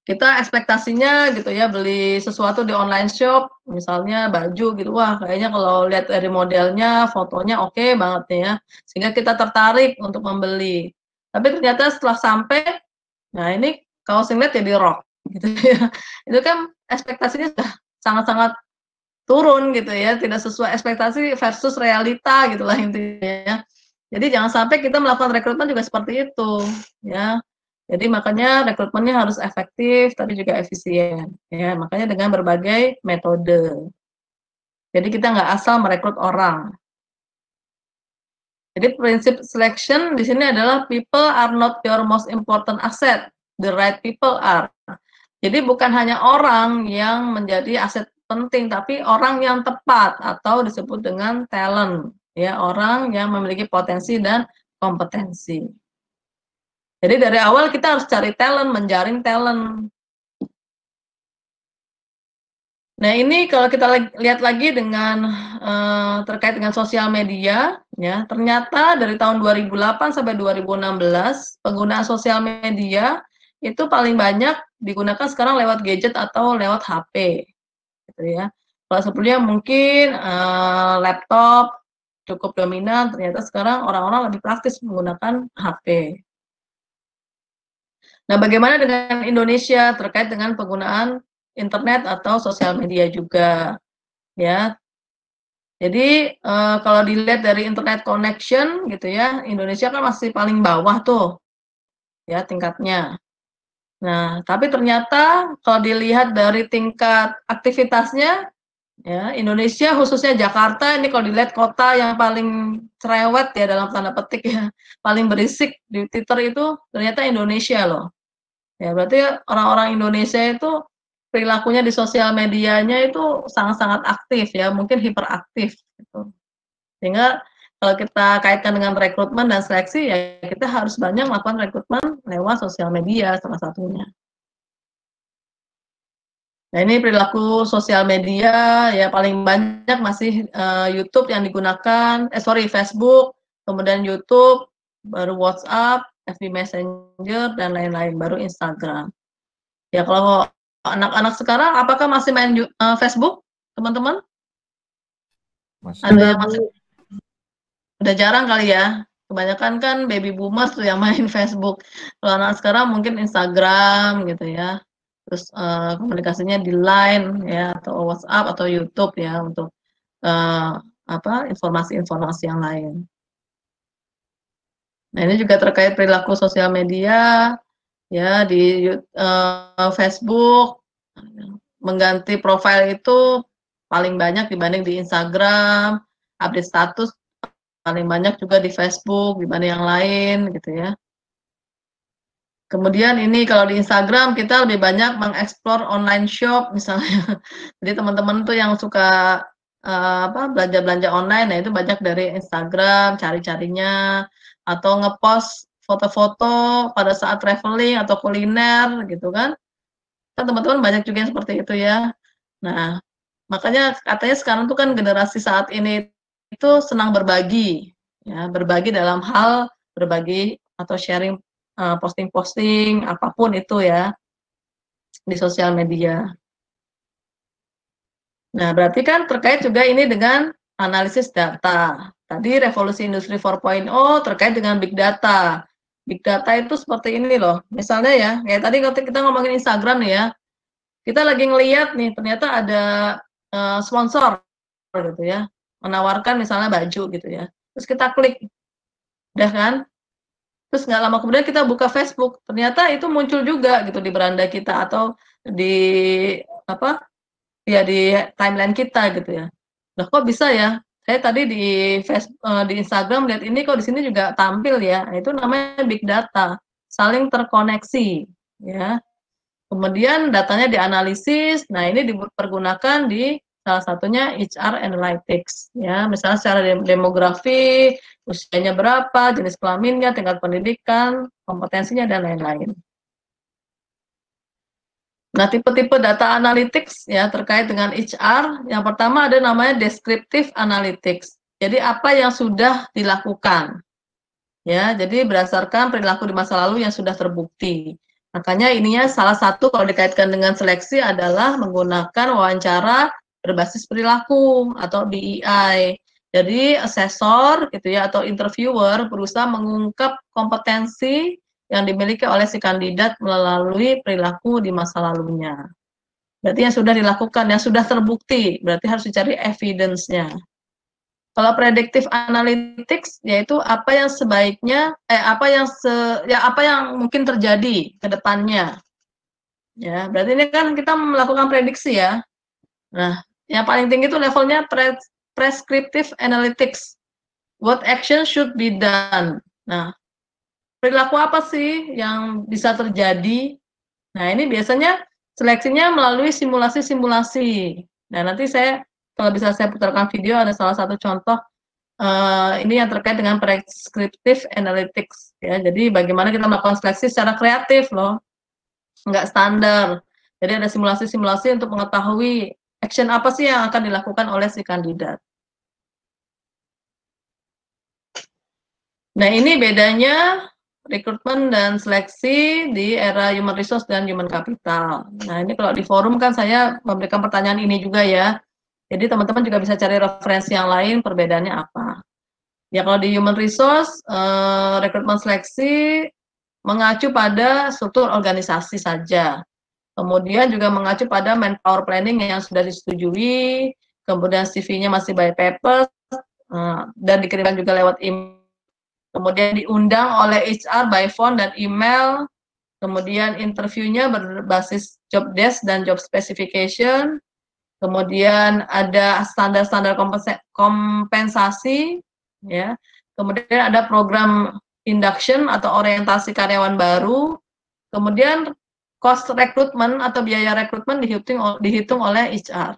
Kita ekspektasinya gitu ya, beli sesuatu di online shop, misalnya baju gitu, wah kayaknya kalau lihat dari modelnya, fotonya oke banget nih ya. Sehingga kita tertarik untuk membeli. Tapi ternyata setelah sampai, nah ini kaos singlet jadi rok gitu ya. Itu kan ekspektasinya sudah sangat-sangat turun gitu ya, tidak sesuai ekspektasi versus realita gitulah intinya. Jadi jangan sampai kita melakukan rekrutmen juga seperti itu, ya. Jadi makanya rekrutmennya harus efektif tapi juga efisien, ya. Makanya dengan berbagai metode. Jadi kita nggak asal merekrut orang. Jadi prinsip selection di sini adalah people are not your most important asset, the right people are. Jadi bukan hanya orang yang menjadi aset penting, tapi orang yang tepat atau disebut dengan talent, ya, orang yang memiliki potensi dan kompetensi. Jadi dari awal kita harus cari talent, menjaring talent. Nah, ini kalau kita lihat lagi dengan terkait dengan sosial media, ya, ternyata dari tahun 2008 sampai 2016 penggunaan sosial media itu paling banyak digunakan sekarang lewat gadget atau lewat HP, gitu ya. Kalau sebelumnya mungkin laptop cukup dominan, ternyata sekarang orang-orang lebih praktis menggunakan HP. Nah, bagaimana dengan Indonesia terkait dengan penggunaan internet atau sosial media juga, ya. Jadi, kalau dilihat dari internet connection gitu ya, Indonesia kan masih paling bawah tuh, ya, tingkatnya. Nah, tapi ternyata kalau dilihat dari tingkat aktivitasnya, ya, Indonesia khususnya Jakarta ini kalau dilihat kota yang paling cerewet ya dalam tanda petik ya, paling berisik di Twitter itu ternyata Indonesia loh. Ya, berarti orang-orang Indonesia itu perilakunya di sosial medianya itu sangat-sangat aktif ya, mungkin hiperaktif gitu. Sehingga kalau kita kaitkan dengan rekrutmen dan seleksi ya kita harus banyak melakukan rekrutmen lewat sosial media salah satunya. Nah, ini perilaku sosial media ya paling banyak masih YouTube yang digunakan, Facebook, kemudian YouTube, baru WhatsApp, FB Messenger dan lain-lain, baru Instagram. Ya kalau anak-anak sekarang apakah masih main Facebook, teman-teman? Ada yang masih? Udah jarang kali ya. Kebanyakan kan baby boomers tuh yang main Facebook. Kalau anak sekarang mungkin Instagram gitu ya. Terus komunikasinya di Line ya atau WhatsApp atau YouTube ya untuk informasi-informasi yang lain. Nah, ini juga terkait perilaku sosial media ya di Facebook mengganti profil itu paling banyak dibanding di Instagram, update status paling banyak juga di Facebook dibanding yang lain gitu ya. Kemudian ini kalau di Instagram kita lebih banyak mengeksplor online shop misalnya. Jadi teman-teman tuh yang suka belanja-belanja online, nah itu banyak dari Instagram cari-carinya atau ngepost foto-foto pada saat traveling atau kuliner gitu kan. Kan teman-teman banyak juga yang seperti itu ya. Nah, makanya katanya sekarang tuh kan generasi saat ini itu senang berbagi, ya, berbagi dalam hal berbagi atau sharing posting-posting apapun itu ya di sosial media. Nah, berarti kan terkait juga ini dengan analisis data. Tadi revolusi industri 4.0 terkait dengan big data. Big data itu seperti ini loh. Misalnya ya, kayak tadi kalau kita ngomongin Instagram nih ya, kita lagi ngeliat nih ternyata ada sponsor gitu ya, menawarkan misalnya baju gitu ya. Terus kita klik, udah kan? Terus nggak lama kemudian kita buka Facebook, ternyata itu muncul juga gitu di beranda kita atau di di timeline kita gitu ya. Loh kok bisa ya? Saya tadi di Instagram lihat ini kok di sini juga tampil ya. Nah, itu namanya big data, saling terkoneksi ya. Kemudian datanya dianalisis. Nah, ini dipergunakan di salah satunya HR Analytics ya. Misalnya secara demografi, usianya berapa, jenis kelaminnya, tingkat pendidikan, kompetensinya dan lain-lain. Nah, tipe-tipe data analytics ya terkait dengan HR, yang pertama ada namanya descriptive analytics. Jadi apa yang sudah dilakukan. Ya, jadi berdasarkan perilaku di masa lalu yang sudah terbukti. Makanya ininya salah satu kalau dikaitkan dengan seleksi adalah menggunakan wawancara berbasis perilaku atau DEI. Jadi asesor gitu ya atau interviewer berusaha mengungkap kompetensi yang dimiliki oleh si kandidat melalui perilaku di masa lalunya. Berarti yang sudah dilakukan, yang sudah terbukti, berarti harus dicari evidence-nya. Kalau predictive analytics yaitu apa yang sebaiknya apa yang mungkin terjadi ke depannya. Ya, berarti ini kan kita melakukan prediksi ya. Nah, yang paling tinggi itu levelnya prescriptive analytics. What action should be done? Nah, perilaku apa sih yang bisa terjadi? Nah, ini biasanya seleksinya melalui simulasi-simulasi. Nah, nanti kalau bisa saya putarkan video, ada salah satu contoh ini yang terkait dengan prescriptive analytics ya. Jadi bagaimana kita melakukan seleksi secara kreatif loh, nggak standar. Jadi ada simulasi-simulasi untuk mengetahui action apa sih yang akan dilakukan oleh si kandidat. Nah, ini bedanya rekrutmen dan seleksi di era human resource dan human capital. Nah, ini kalau di forum kan saya memberikan pertanyaan ini juga ya. Jadi teman-teman juga bisa cari referensi yang lain, perbedaannya apa. Ya, kalau di human resource, rekrutmen seleksi mengacu pada struktur organisasi saja. Kemudian juga mengacu pada manpower planning yang sudah disetujui, kemudian CV-nya masih by paper, dan dikirimkan juga lewat email. Kemudian diundang oleh HR by phone dan email, kemudian interviewnya berbasis job desk dan job specification, kemudian ada standar-standar kompensasi, ya. Kemudian ada program induction atau orientasi karyawan baru, kemudian cost rekrutmen atau biaya rekrutmen dihitung oleh HR.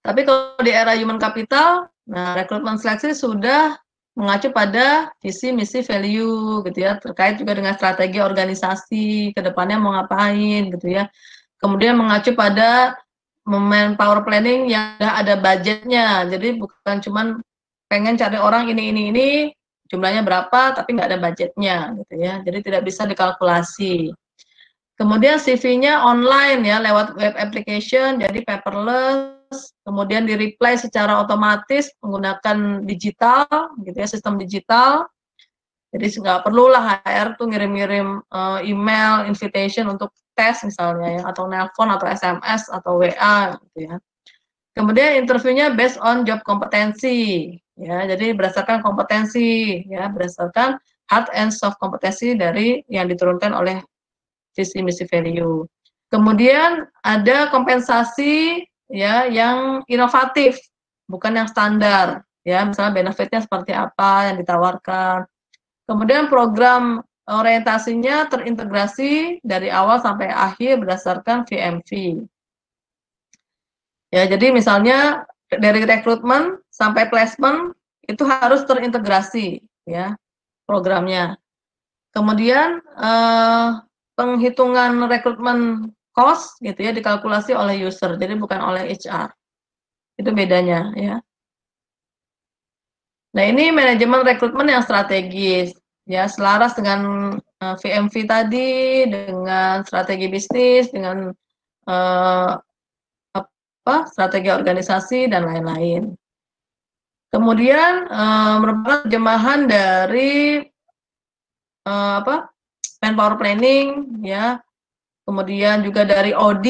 Tapi kalau di era human capital, nah rekrutmen seleksi sudah mengacu pada visi, misi, value gitu ya, terkait juga dengan strategi organisasi, ke depannya mau ngapain gitu ya. Kemudian mengacu pada manpower planning yang ada budgetnya, jadi bukan cuman pengen cari orang ini, jumlahnya berapa, tapi nggak ada budgetnya gitu ya, jadi tidak bisa dikalkulasi. Kemudian CV-nya online ya, lewat web application, jadi paperless, kemudian di-reply secara otomatis menggunakan digital, gitu ya, sistem digital. Jadi nggak perlulah HR tuh ngirim-ngirim email, invitation untuk tes misalnya ya, atau nelpon, atau SMS, atau WA, gitu ya. Kemudian interviewnya based on job kompetensi, ya, jadi berdasarkan kompetensi, ya, berdasarkan hard and soft kompetensi dari yang diturunkan oleh visi misi value. Kemudian ada kompensasi ya yang inovatif, bukan yang standar ya, misalnya benefitnya seperti apa yang ditawarkan. Kemudian program orientasinya terintegrasi dari awal sampai akhir berdasarkan VMV. Ya, jadi misalnya dari rekrutmen sampai placement itu harus terintegrasi ya programnya. Kemudian penghitungan rekrutmen cost gitu ya dikalkulasi oleh user, jadi bukan oleh HR. Itu bedanya ya. Nah, ini manajemen rekrutmen yang strategis ya, selaras dengan VMV tadi, dengan strategi bisnis, dengan strategi organisasi dan lain-lain. Kemudian merupakan terjemahan dari manpower planning ya, kemudian juga dari OD,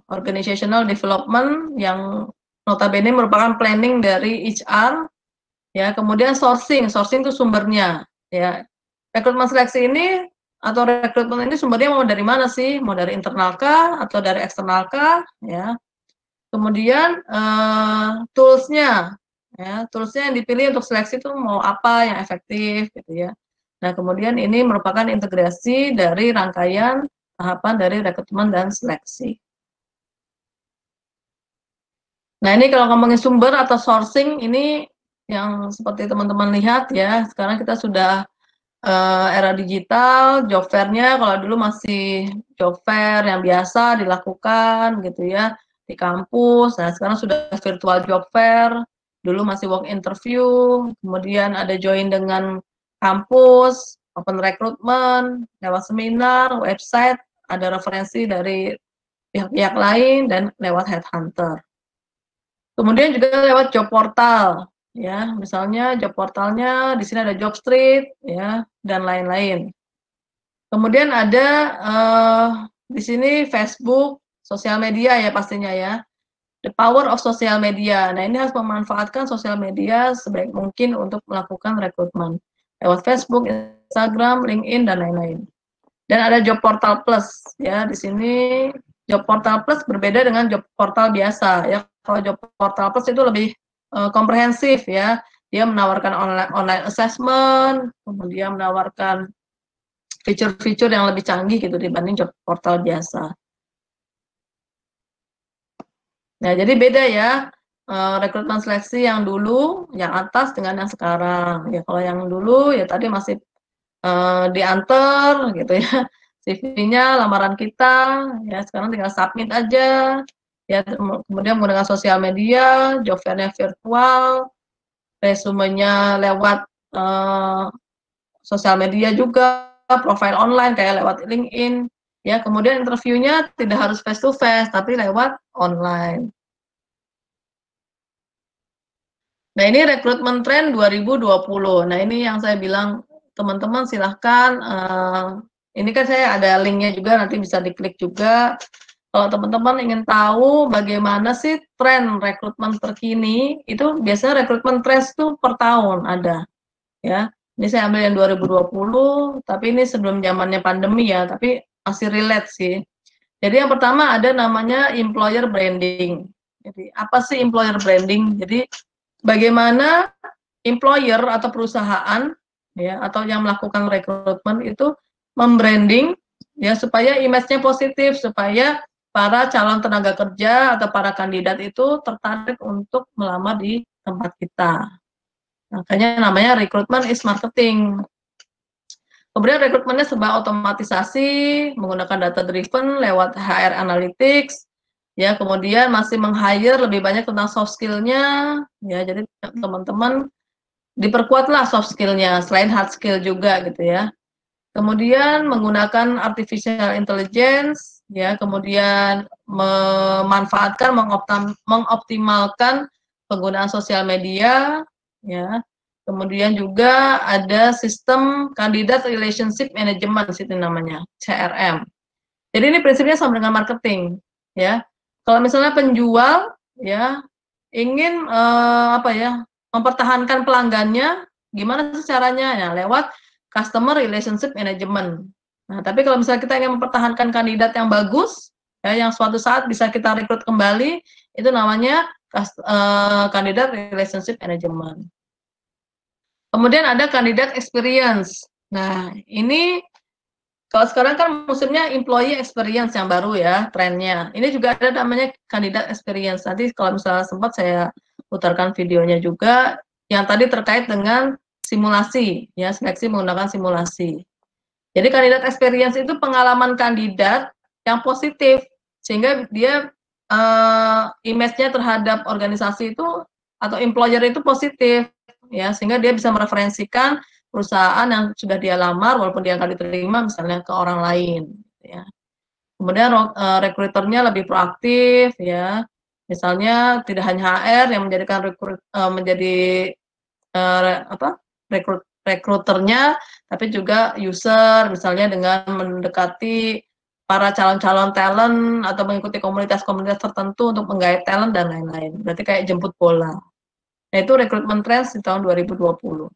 Organizational Development, yang notabene merupakan planning dari HR, ya. Kemudian sourcing itu sumbernya, ya. Rekrutmen seleksi ini atau rekrutmen ini sumbernya mau dari mana sih? Mau dari internal kah atau dari eksternal kah, ya. Kemudian toolsnya, ya, toolsnya yang dipilih untuk seleksi itu mau apa yang efektif, gitu ya. Nah, kemudian ini merupakan integrasi dari rangkaian tahapan dari rekrutmen dan seleksi. Nah, ini kalau ngomongin sumber atau sourcing, ini yang seperti teman-teman lihat ya, sekarang kita sudah era digital, job fair-nya kalau dulu masih job fair yang biasa dilakukan gitu ya, di kampus. Nah, sekarang sudah virtual job fair, dulu masih walk interview, kemudian ada join dengan kampus, open recruitment, lewat seminar, website, ada referensi dari pihak-pihak lain, dan lewat headhunter. Kemudian juga lewat job portal, ya, misalnya job portalnya di sini ada Jobstreet, ya, dan lain-lain. Kemudian ada di sini Facebook, sosial media ya pastinya ya. The power of social media. Nah, ini harus memanfaatkan sosial media sebaik mungkin untuk melakukan rekrutmen lewat Facebook, Instagram, LinkedIn, dan lain-lain. Dan ada job portal plus ya, di sini job portal plus berbeda dengan job portal biasa ya. Kalau job portal plus itu lebih komprehensif ya, dia menawarkan online assessment, kemudian menawarkan fitur-fitur yang lebih canggih gitu dibanding job portal biasa. Nah, jadi beda ya, rekrutmen seleksi yang dulu, yang atas dengan yang sekarang. Ya kalau yang dulu ya tadi masih diantar gitu ya, CV-nya, lamaran kita, ya sekarang tinggal submit aja, ya kemudian menggunakan sosial media, job fair-nya virtual, resumenya lewat sosial media juga, profile online kayak lewat LinkedIn, ya kemudian interviewnya tidak harus face to face tapi lewat online. Nah ini rekrutmen tren 2020. Nah ini yang saya bilang teman-teman silahkan, ini kan saya ada linknya juga nanti bisa diklik juga. Kalau teman-teman ingin tahu bagaimana sih tren rekrutmen terkini, itu biasanya rekrutmen tren itu per tahun ada, ya. Ini saya ambil yang 2020, tapi ini sebelum zamannya pandemi ya, tapi masih relate sih. Jadi yang pertama ada namanya employer branding. Jadi apa sih employer branding? Jadi bagaimana employer atau perusahaan ya atau yang melakukan rekrutmen itu membranding ya supaya image-nya positif, supaya para calon tenaga kerja atau para kandidat itu tertarik untuk melamar di tempat kita. Makanya namanya rekrutmen is marketing. Kemudian rekrutmennya serba otomatisasi menggunakan data driven lewat HR analytics. Ya, kemudian masih meng-hire lebih banyak tentang soft skill-nya, ya, jadi teman-teman diperkuatlah soft skill-nya, selain hard skill juga gitu ya. Kemudian menggunakan artificial intelligence, ya, kemudian memanfaatkan, mengoptimalkan penggunaan sosial media, ya. Kemudian juga ada sistem candidate relationship management itu namanya, CRM. Jadi ini prinsipnya sama dengan marketing, ya. Kalau misalnya penjual, ya, ingin mempertahankan pelanggannya, gimana sih caranya? Ya, lewat customer relationship management. Nah, tapi kalau misalnya kita ingin mempertahankan kandidat yang bagus, ya, yang suatu saat bisa kita rekrut kembali, itu namanya kandidat relationship management. Kemudian ada kandidat experience. Nah, ini kalau sekarang kan musimnya employee experience yang baru ya, trennya. Ini juga ada namanya kandidat experience. Nanti kalau misalnya sempat saya putarkan videonya juga, yang tadi terkait dengan simulasi, ya, seleksi menggunakan simulasi. Jadi kandidat experience itu pengalaman kandidat yang positif, sehingga dia image-nya terhadap organisasi itu atau employer itu positif, ya, sehingga dia bisa mereferensikan perusahaan yang sudah dia lamar walaupun dia akan diterima misalnya ke orang lain, ya. Kemudian rekruternya lebih proaktif, ya. Misalnya tidak hanya HR yang menjadikan rekruternya, tapi juga user, misalnya dengan mendekati para calon-calon talent atau mengikuti komunitas-komunitas tertentu untuk menggait talent dan lain-lain. Berarti kayak jemput bola. Nah, itu rekrutmen trends di tahun 2020.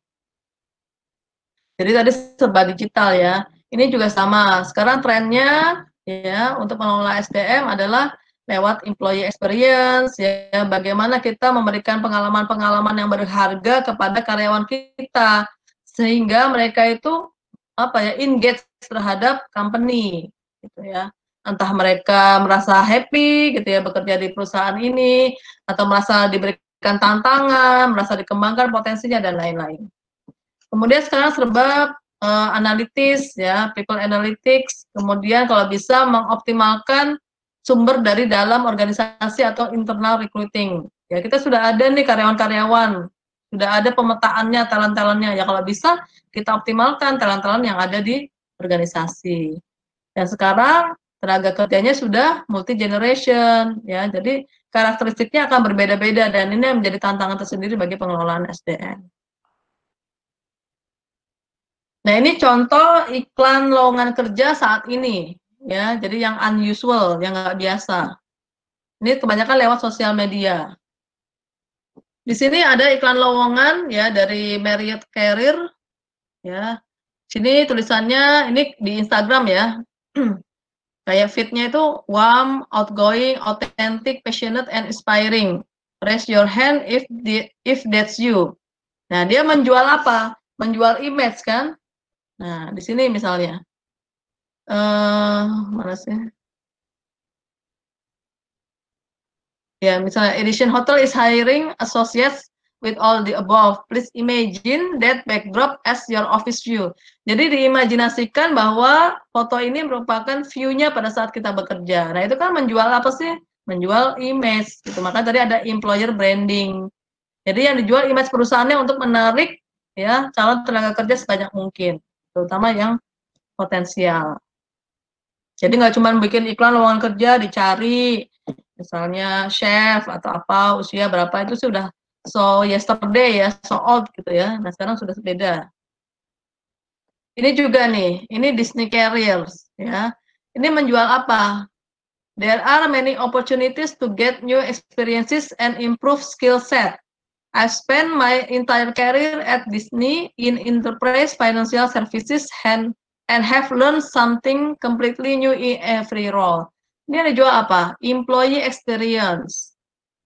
Jadi tadi serba digital ya. Ini juga sama. Sekarang trennya ya untuk mengelola SDM adalah lewat employee experience ya, bagaimana kita memberikan pengalaman-pengalaman yang berharga kepada karyawan kita sehingga mereka itu engage terhadap company gitu ya. Entah mereka merasa happy gitu ya bekerja di perusahaan ini atau merasa diberikan tantangan, merasa dikembangkan potensinya dan lain-lain. Kemudian sekarang serba analitis ya, people analytics, kemudian kalau bisa mengoptimalkan sumber dari dalam organisasi atau internal recruiting. Ya, kita sudah ada nih karyawan-karyawan, sudah ada pemetaannya, talent-talentnya. Ya kalau bisa kita optimalkan talent-talent yang ada di organisasi. Dan sekarang tenaga kerjanya sudah multi generation ya. Jadi karakteristiknya akan berbeda-beda dan ini menjadi tantangan tersendiri bagi pengelolaan SDM. Nah, ini contoh iklan lowongan kerja saat ini, ya. Jadi yang unusual, yang nggak biasa. Ini kebanyakan lewat sosial media. Di sini ada iklan lowongan, ya, dari Marriott Career, ya. Sini tulisannya, ini di Instagram, ya. Kayak fit-nya itu warm, outgoing, authentic, passionate, and inspiring. Raise your hand if that's you. Nah, dia menjual apa? Menjual image, kan? Nah, di sini misalnya, mana sih? Ya, misalnya Edition Hotel is hiring associates with all the above. Please imagine that backdrop as your office view. Jadi diimajinasikan bahwa foto ini merupakan view-nya pada saat kita bekerja. Nah, itu kan menjual apa sih? Menjual image gitu. Maka tadi ada employer branding. Jadi yang dijual image perusahaannya untuk menarik ya calon tenaga kerja sebanyak mungkin, terutama yang potensial. Jadi nggak cuma bikin iklan lowongan kerja dicari, misalnya chef atau apa, usia berapa, itu sudah so yesterday ya, so old gitu ya. Nah sekarang sudah beda. Ini juga nih, ini Disney Careers ya. Ini menjual apa? There are many opportunities to get new experiences and improve skill set. I spent my entire career at Disney in enterprise financial services and have learned something completely new in every role. Ini yang dijual apa? Employee experience.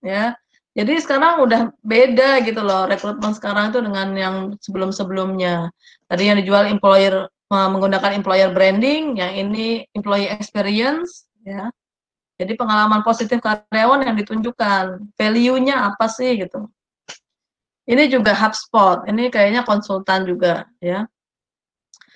Ya. Jadi sekarang udah beda gitu loh rekrutmen sekarang itu dengan yang sebelum-sebelumnya. Tadi yang dijual employer menggunakan employer branding, yang ini employee experience ya. Jadi pengalaman positif karyawan yang ditunjukkan, value-nya apa sih gitu. Ini juga HubSpot, ini kayaknya konsultan juga ya.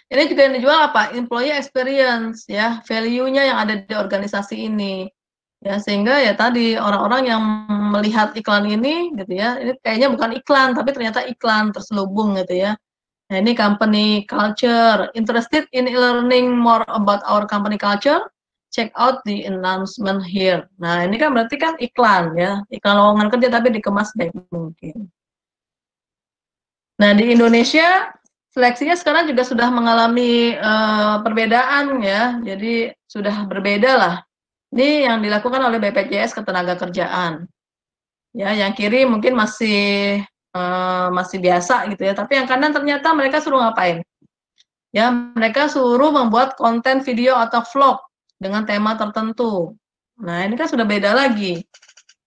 Ini juga yang dijual apa? Employee experience ya, value-nya yang ada di organisasi ini. Ya, sehingga ya tadi orang-orang yang melihat iklan ini gitu ya, ini kayaknya bukan iklan tapi ternyata iklan terselubung gitu ya. Nah, ini company culture, interested in learning more about our company culture? Check out the announcement here. Nah, ini kan berarti kan iklan ya, iklan lowongan kerja tapi dikemas baik mungkin. Nah, di Indonesia seleksinya sekarang juga sudah mengalami perbedaan ya, jadi sudah berbeda lah. Ini yang dilakukan oleh BPJS Ketenagakerjaan. Ya, yang kiri mungkin masih biasa gitu ya, tapi yang kanan ternyata mereka suruh ngapain? Ya, mereka suruh membuat konten video atau vlog dengan tema tertentu. Nah, ini kan sudah beda lagi.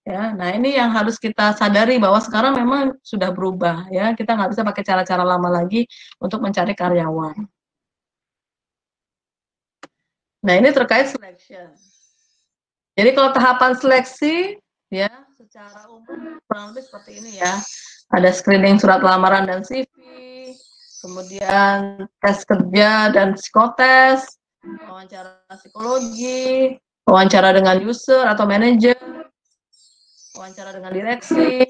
Ya, nah ini yang harus kita sadari bahwa sekarang memang sudah berubah ya, kita nggak bisa pakai cara-cara lama lagi untuk mencari karyawan. Nah ini terkait selection. Jadi kalau tahapan seleksi ya secara umum kurang lebih seperti ini ya, ada screening surat lamaran dan CV, kemudian tes kerja dan psikotes, wawancara psikologi, wawancara dengan user atau manajer, wawancara dengan direksi,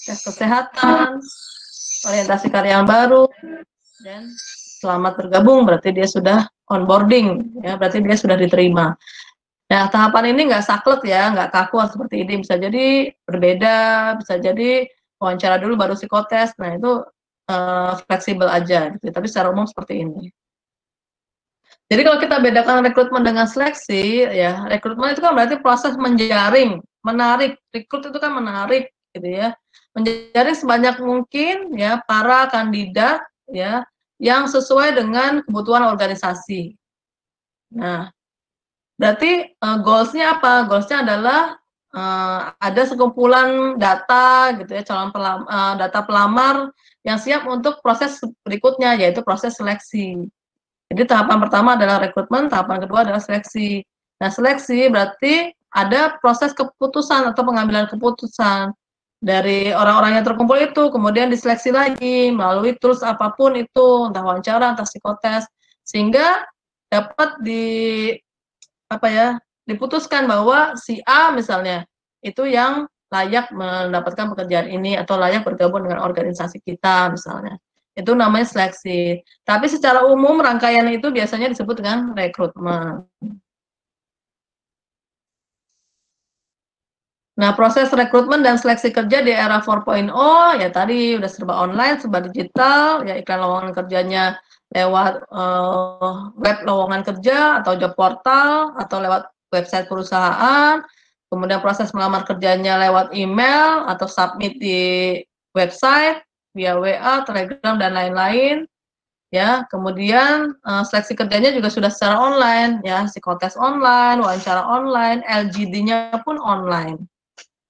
tes kesehatan, orientasi karyawan baru, dan selamat bergabung berarti dia sudah onboarding, ya berarti dia sudah diterima. Nah tahapan ini nggak saklek ya, nggak kaku seperti ini, bisa jadi berbeda, bisa jadi wawancara dulu baru psikotes, nah itu fleksibel aja, gitu. Tapi secara umum seperti ini. Jadi kalau kita bedakan rekrutmen dengan seleksi, ya rekrutmen itu kan berarti proses menjaring, menarik, rekrut itu kan menarik, gitu ya, menjaring sebanyak mungkin ya para kandidat ya yang sesuai dengan kebutuhan organisasi. Nah, berarti goals-nya apa? Goals-nya adalah ada sekumpulan data gitu ya, data pelamar yang siap untuk proses berikutnya yaitu proses seleksi. Jadi tahapan pertama adalah rekrutmen, tahapan kedua adalah seleksi. Nah, seleksi berarti ada proses keputusan atau pengambilan keputusan dari orang-orang yang terkumpul itu, kemudian diseleksi lagi melalui tools apapun itu, entah wawancara, entah psikotes, sehingga dapat diputuskan bahwa si A misalnya itu yang layak mendapatkan pekerjaan ini atau layak bergabung dengan organisasi kita misalnya. Itu namanya seleksi. Tapi secara umum rangkaian itu biasanya disebut dengan rekrutmen. Nah, proses rekrutmen dan seleksi kerja di era 4.0 ya tadi udah serba online, serba digital, ya iklan lowongan kerjanya lewat web lowongan kerja atau job portal atau lewat website perusahaan. Kemudian proses melamar kerjanya lewat email atau submit di website via WA, Telegram dan lain-lain. Ya, kemudian seleksi kerjanya juga sudah secara online ya, psikotes online, wawancara online, LGD-nya pun online.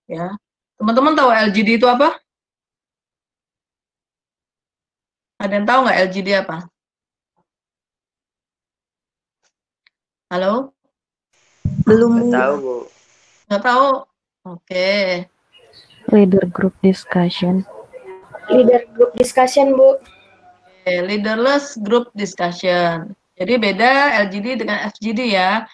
Ya. Teman-teman tahu LGD itu apa? Ada yang tahu nggak LGD apa? Halo? Belum, Nggak Bu. tahu, Bu. Nggak tahu. Oke. Leader group discussion. Leader group discussion, Bu. Leaderless group discussion. Jadi beda LGD dengan FGD ya.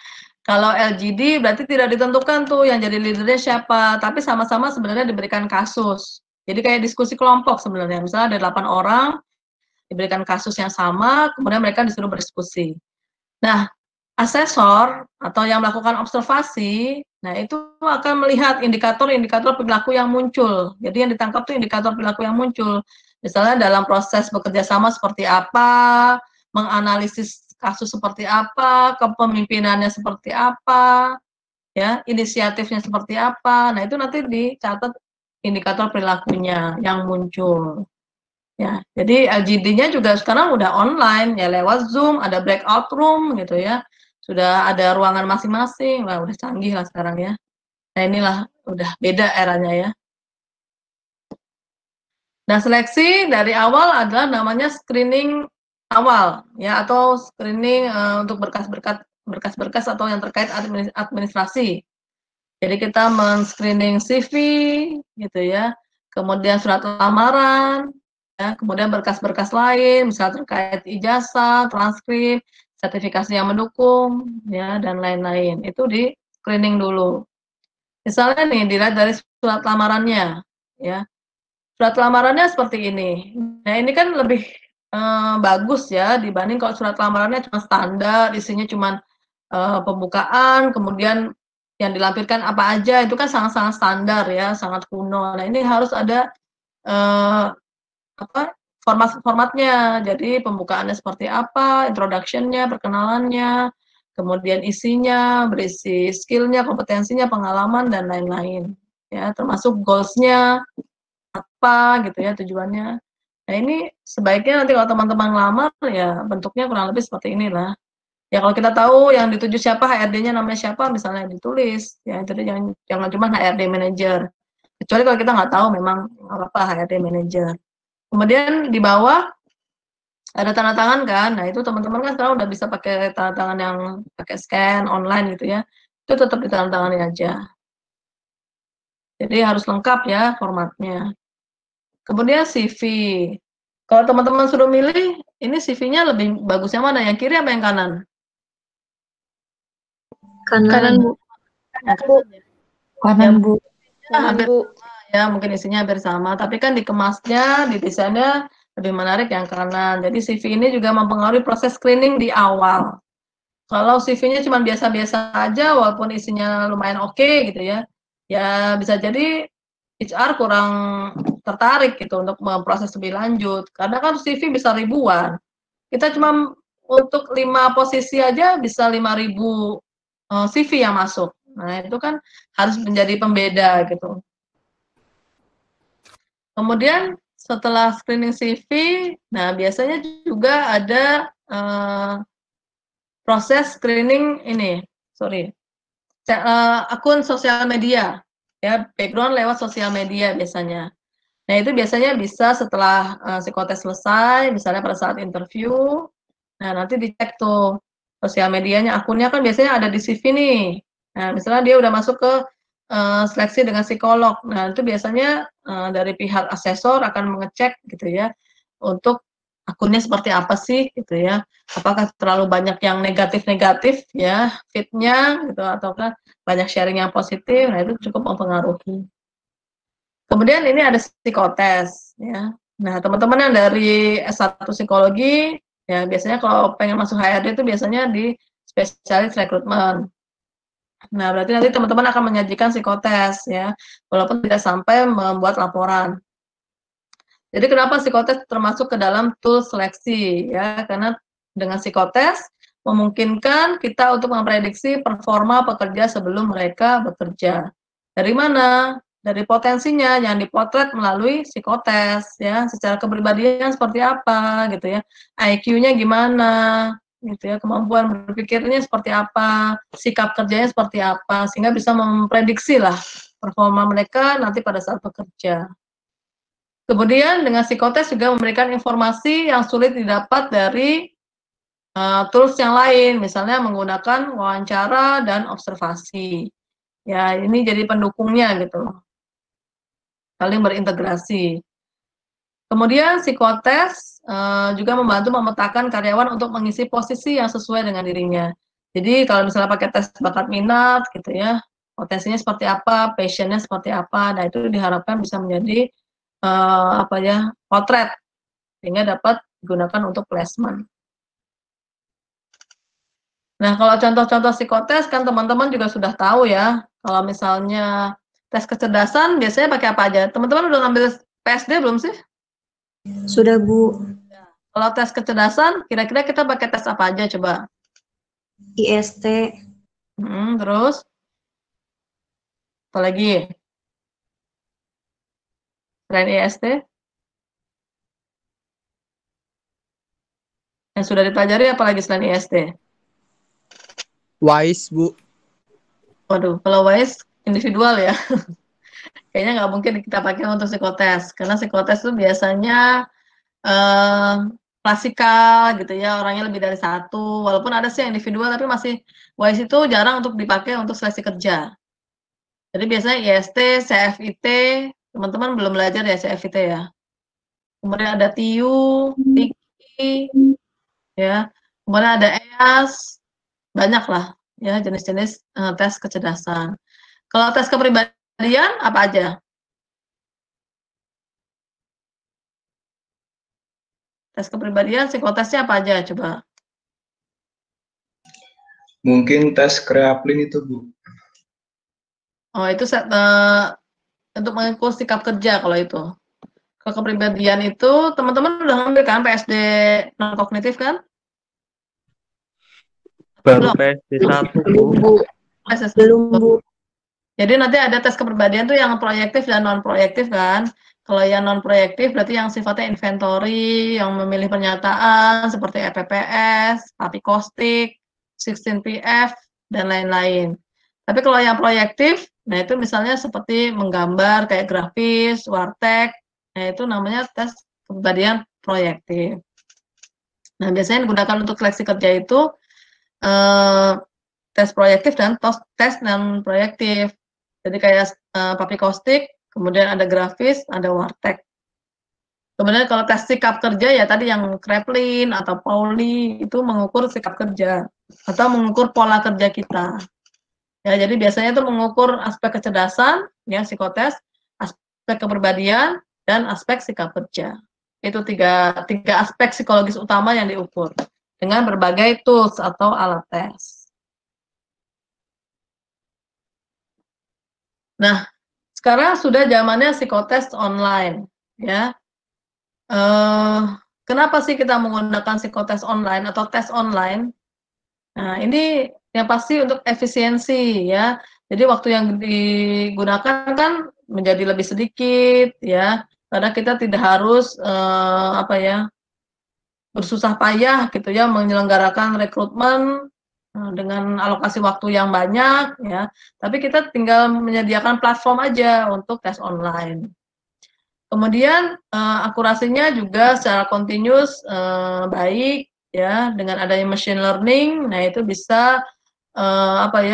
Kalau LGD berarti tidak ditentukan tuh yang jadi leadernya siapa, tapi sama-sama sebenarnya diberikan kasus. Jadi kayak diskusi kelompok sebenarnya. Misalnya ada 8 orang, diberikan kasus yang sama, kemudian mereka disuruh berdiskusi. Nah, asesor atau yang melakukan observasi, nah itu akan melihat indikator-indikator perilaku yang muncul. Jadi yang ditangkap tuh indikator perilaku yang muncul. Misalnya dalam proses bekerja sama seperti apa, menganalisis kasus seperti apa, kepemimpinannya seperti apa, ya, inisiatifnya seperti apa. Nah, itu nanti dicatat indikator perilakunya yang muncul. Ya, jadi LGD-nya juga sekarang udah online ya, lewat Zoom, ada breakout room gitu ya. Sudah ada ruangan masing-masing. Lah udah canggih lah sekarang ya. Nah, inilah udah beda eranya ya. Nah, seleksi dari awal adalah namanya screening awal ya, atau screening untuk berkas-berkas atau yang terkait administrasi. Jadi kita men-screening CV gitu ya. Kemudian surat lamaran, ya, kemudian berkas-berkas lain, misalnya terkait ijazah, transkrip, sertifikasi yang mendukung, ya, dan lain-lain. Itu di screening dulu. Misalnya nih, dilihat dari surat lamarannya, ya. Surat lamarannya seperti ini. Nah, ini kan lebih bagus ya dibanding kalau surat lamarannya cuma standar, isinya cuma pembukaan, kemudian yang dilampirkan apa aja, itu kan sangat-sangat standar ya, sangat kuno. Nah, ini harus ada formatnya. Jadi pembukaannya seperti apa, introduction-nya, perkenalannya, kemudian isinya, berisi skill-nya, kompetensinya, pengalaman, dan lain-lain. Ya, termasuk goals-nya, apa gitu ya tujuannya. Nah, ini sebaiknya nanti kalau teman-teman ngelamar ya bentuknya kurang lebih seperti inilah. Ya kalau kita tahu yang dituju siapa, HRD-nya namanya siapa, misalnya ditulis, ya itu jangan cuma HRD manager. Kecuali kalau kita nggak tahu memang apa HRD manager. Kemudian di bawah ada tanda tangan kan, nah itu teman-teman kan sekarang udah bisa pakai tanda tangan yang pakai scan online gitu ya, itu tetap ditandatangani aja. Jadi harus lengkap ya formatnya. Kemudian CV. Kalau teman-teman suruh milih, ini CV-nya lebih bagus yang mana, yang kiri apa yang kanan? Kanan, Bu. Kanan, Bu. Hampir ya, mungkin isinya hampir sama, tapi kan dikemasnya, didesainnya lebih menarik yang kanan. Jadi CV ini juga mempengaruhi proses screening di awal. Kalau CV-nya cuma biasa-biasa aja, walaupun isinya lumayan oke gitu ya, ya bisa jadi HR kurang tertarik gitu untuk memproses lebih lanjut. Karena kan CV bisa ribuan. Kita cuma untuk 5 posisi aja bisa 5.000 CV yang masuk. Nah, itu kan harus menjadi pembeda gitu. Kemudian setelah screening CV, nah biasanya juga ada proses screening ini, akun sosial media, ya, background lewat sosial media biasanya. Nah, itu biasanya bisa setelah psikotes selesai, misalnya pada saat interview, nah nanti dicek tuh sosial medianya, akunnya kan biasanya ada di CV nih. Nah, misalnya dia udah masuk ke seleksi dengan psikolog. Nah, itu biasanya dari pihak asesor akan mengecek gitu ya, untuk akunnya seperti apa sih gitu ya. Apakah terlalu banyak yang negatif-negatif ya, feed-nya gitu, ataukah banyak sharing yang positif, nah itu cukup mempengaruhi. Kemudian ini ada psikotes ya. Nah, teman-teman yang dari S1 psikologi, ya biasanya kalau pengen masuk HRD itu biasanya di spesialis rekrutmen. Nah, berarti nanti teman-teman akan menyajikan psikotes ya, walaupun tidak sampai membuat laporan. Jadi kenapa psikotes termasuk ke dalam tool seleksi ya, karena dengan psikotes memungkinkan kita untuk memprediksi performa pekerja sebelum mereka bekerja. Dari mana? Dari potensinya yang dipotret melalui psikotes ya, secara kepribadian seperti apa gitu ya, IQ-nya gimana gitu ya, kemampuan berpikirnya seperti apa, sikap kerjanya seperti apa, sehingga bisa memprediksi lah performa mereka nanti pada saat bekerja. Kemudian dengan psikotes juga memberikan informasi yang sulit didapat dari tools yang lain, misalnya menggunakan wawancara dan observasi. Ya, ini jadi pendukungnya gitu loh. Saling berintegrasi. Kemudian psikotes juga membantu memetakan karyawan untuk mengisi posisi yang sesuai dengan dirinya. Jadi kalau misalnya pakai tes bakat minat gitu ya, potensinya seperti apa, passion-nya seperti apa, nah itu diharapkan bisa menjadi apa ya, potret sehingga dapat digunakan untuk placement. Nah, kalau contoh-contoh psikotes kan teman-teman juga sudah tahu ya, kalau misalnya tes kecerdasan biasanya pakai apa aja? Teman-teman udah ngambil PSD belum sih? Sudah, Bu. Kalau tes kecerdasan, kira-kira kita pakai tes apa aja coba? IST. Terus? Apa lagi? Selain IST? Yang sudah dipelajari apalagi selain IST? WISE, Bu. Waduh, kalau WISE individual ya. Kayaknya nggak mungkin kita pakai untuk psikotes, karena psikotes itu biasanya klasikal gitu ya, orangnya lebih dari satu, walaupun ada sih yang individual, tapi masih WISE itu jarang untuk dipakai untuk seleksi kerja. Jadi biasanya IST, CFIT, teman-teman belum belajar ya CFIT ya. Kemudian ada TIU, TIKI, ya. Kemudian ada EAS, banyak lah ya jenis-jenis tes kecerdasan. Kalau tes kepribadian apa aja? Tes kepribadian, psikotesnya apa aja coba? Mungkin tes Kreaplin itu, Bu. Oh, itu untuk mengukur sikap kerja kalau itu. Kalau kepribadian itu teman-teman udah ngambil kan PSD non kognitif kan? Baru PSD 1, Bu. Belum, Bu. Jadi nanti ada tes kepribadian tuh yang proyektif dan non proyektif kan. Kalau yang non proyektif berarti yang sifatnya inventory, yang memilih pernyataan seperti EPPS, Papikostik, 16PF dan lain-lain. Tapi kalau yang proyektif, nah itu misalnya seperti menggambar kayak grafis, wartek, nah itu namanya tes kepribadian proyektif. Nah biasanya digunakan untuk seleksi kerja itu tes proyektif dan tes non proyektif. Jadi kayak Papikostik, kemudian ada grafis, ada wartek. Kemudian kalau tes sikap kerja ya tadi yang Kraepelin atau Pauli itu mengukur sikap kerja atau mengukur pola kerja kita. Ya, jadi biasanya itu mengukur aspek kecerdasan, ya psikotes, aspek kepribadian, dan aspek sikap kerja. Itu tiga aspek psikologis utama yang diukur dengan berbagai tools atau alat tes. Nah, sekarang sudah zamannya psikotes online, ya. Kenapa sih kita menggunakan psikotes online atau tes online? Nah, ini yang pasti untuk efisiensi, ya. Jadi waktu yang digunakan kan menjadi lebih sedikit, ya, karena kita tidak harus bersusah payah gitu ya menyelenggarakan rekrutmen dengan alokasi waktu yang banyak ya, tapi kita tinggal menyediakan platform aja untuk tes online. Kemudian akurasinya juga secara continuous baik ya, dengan adanya machine learning, nah itu bisa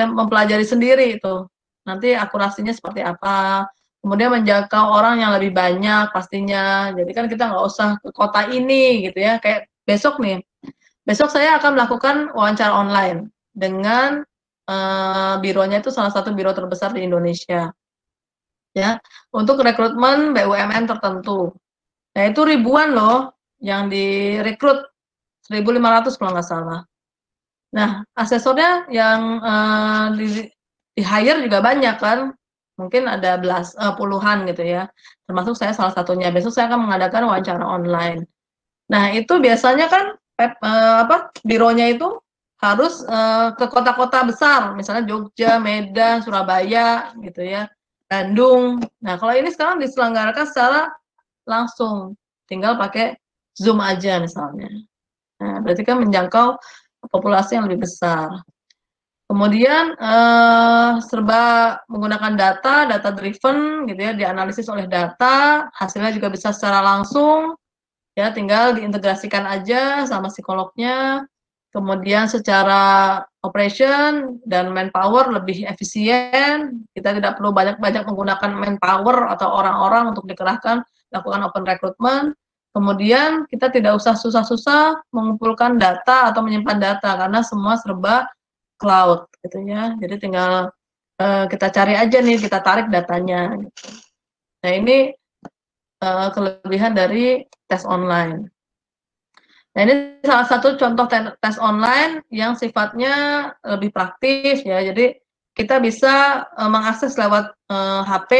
mempelajari sendiri itu nanti akurasinya seperti apa, kemudian menjangkau orang yang lebih banyak pastinya. Jadi kan kita nggak usah ke kota ini gitu ya, kayak besok saya akan melakukan wawancara online dengan bironya itu salah satu biro terbesar di Indonesia ya, untuk rekrutmen BUMN tertentu. Nah itu ribuan loh yang direkrut, 1.500 kalau nggak salah. Nah asesornya yang di hire juga banyak kan, mungkin ada puluhan gitu ya, termasuk saya salah satunya. Besok saya akan mengadakan wawancara online. Nah itu biasanya kan bironya itu harus ke kota-kota besar, misalnya Jogja, Medan, Surabaya gitu ya, Bandung. Nah kalau ini sekarang diselenggarakan secara langsung, tinggal pakai Zoom aja misalnya. Nah berarti kan menjangkau populasi yang lebih besar. Kemudian serba menggunakan data driven gitu ya, dianalisis oleh data, hasilnya juga bisa secara langsung. Ya, tinggal diintegrasikan aja sama psikolognya. Kemudian secara operation dan manpower lebih efisien. Kita tidak perlu banyak-banyak menggunakan manpower atau orang-orang untuk dikerahkan lakukan open recruitment. Kemudian kita tidak usah susah-susah mengumpulkan data atau menyimpan data karena semua serba cloud gitu ya. Jadi tinggal kita cari aja nih, kita tarik datanya gitu. Nah, ini kelebihan dari tes online. Nah, ini salah satu contoh tes online yang sifatnya lebih praktis ya. Jadi kita bisa mengakses lewat HP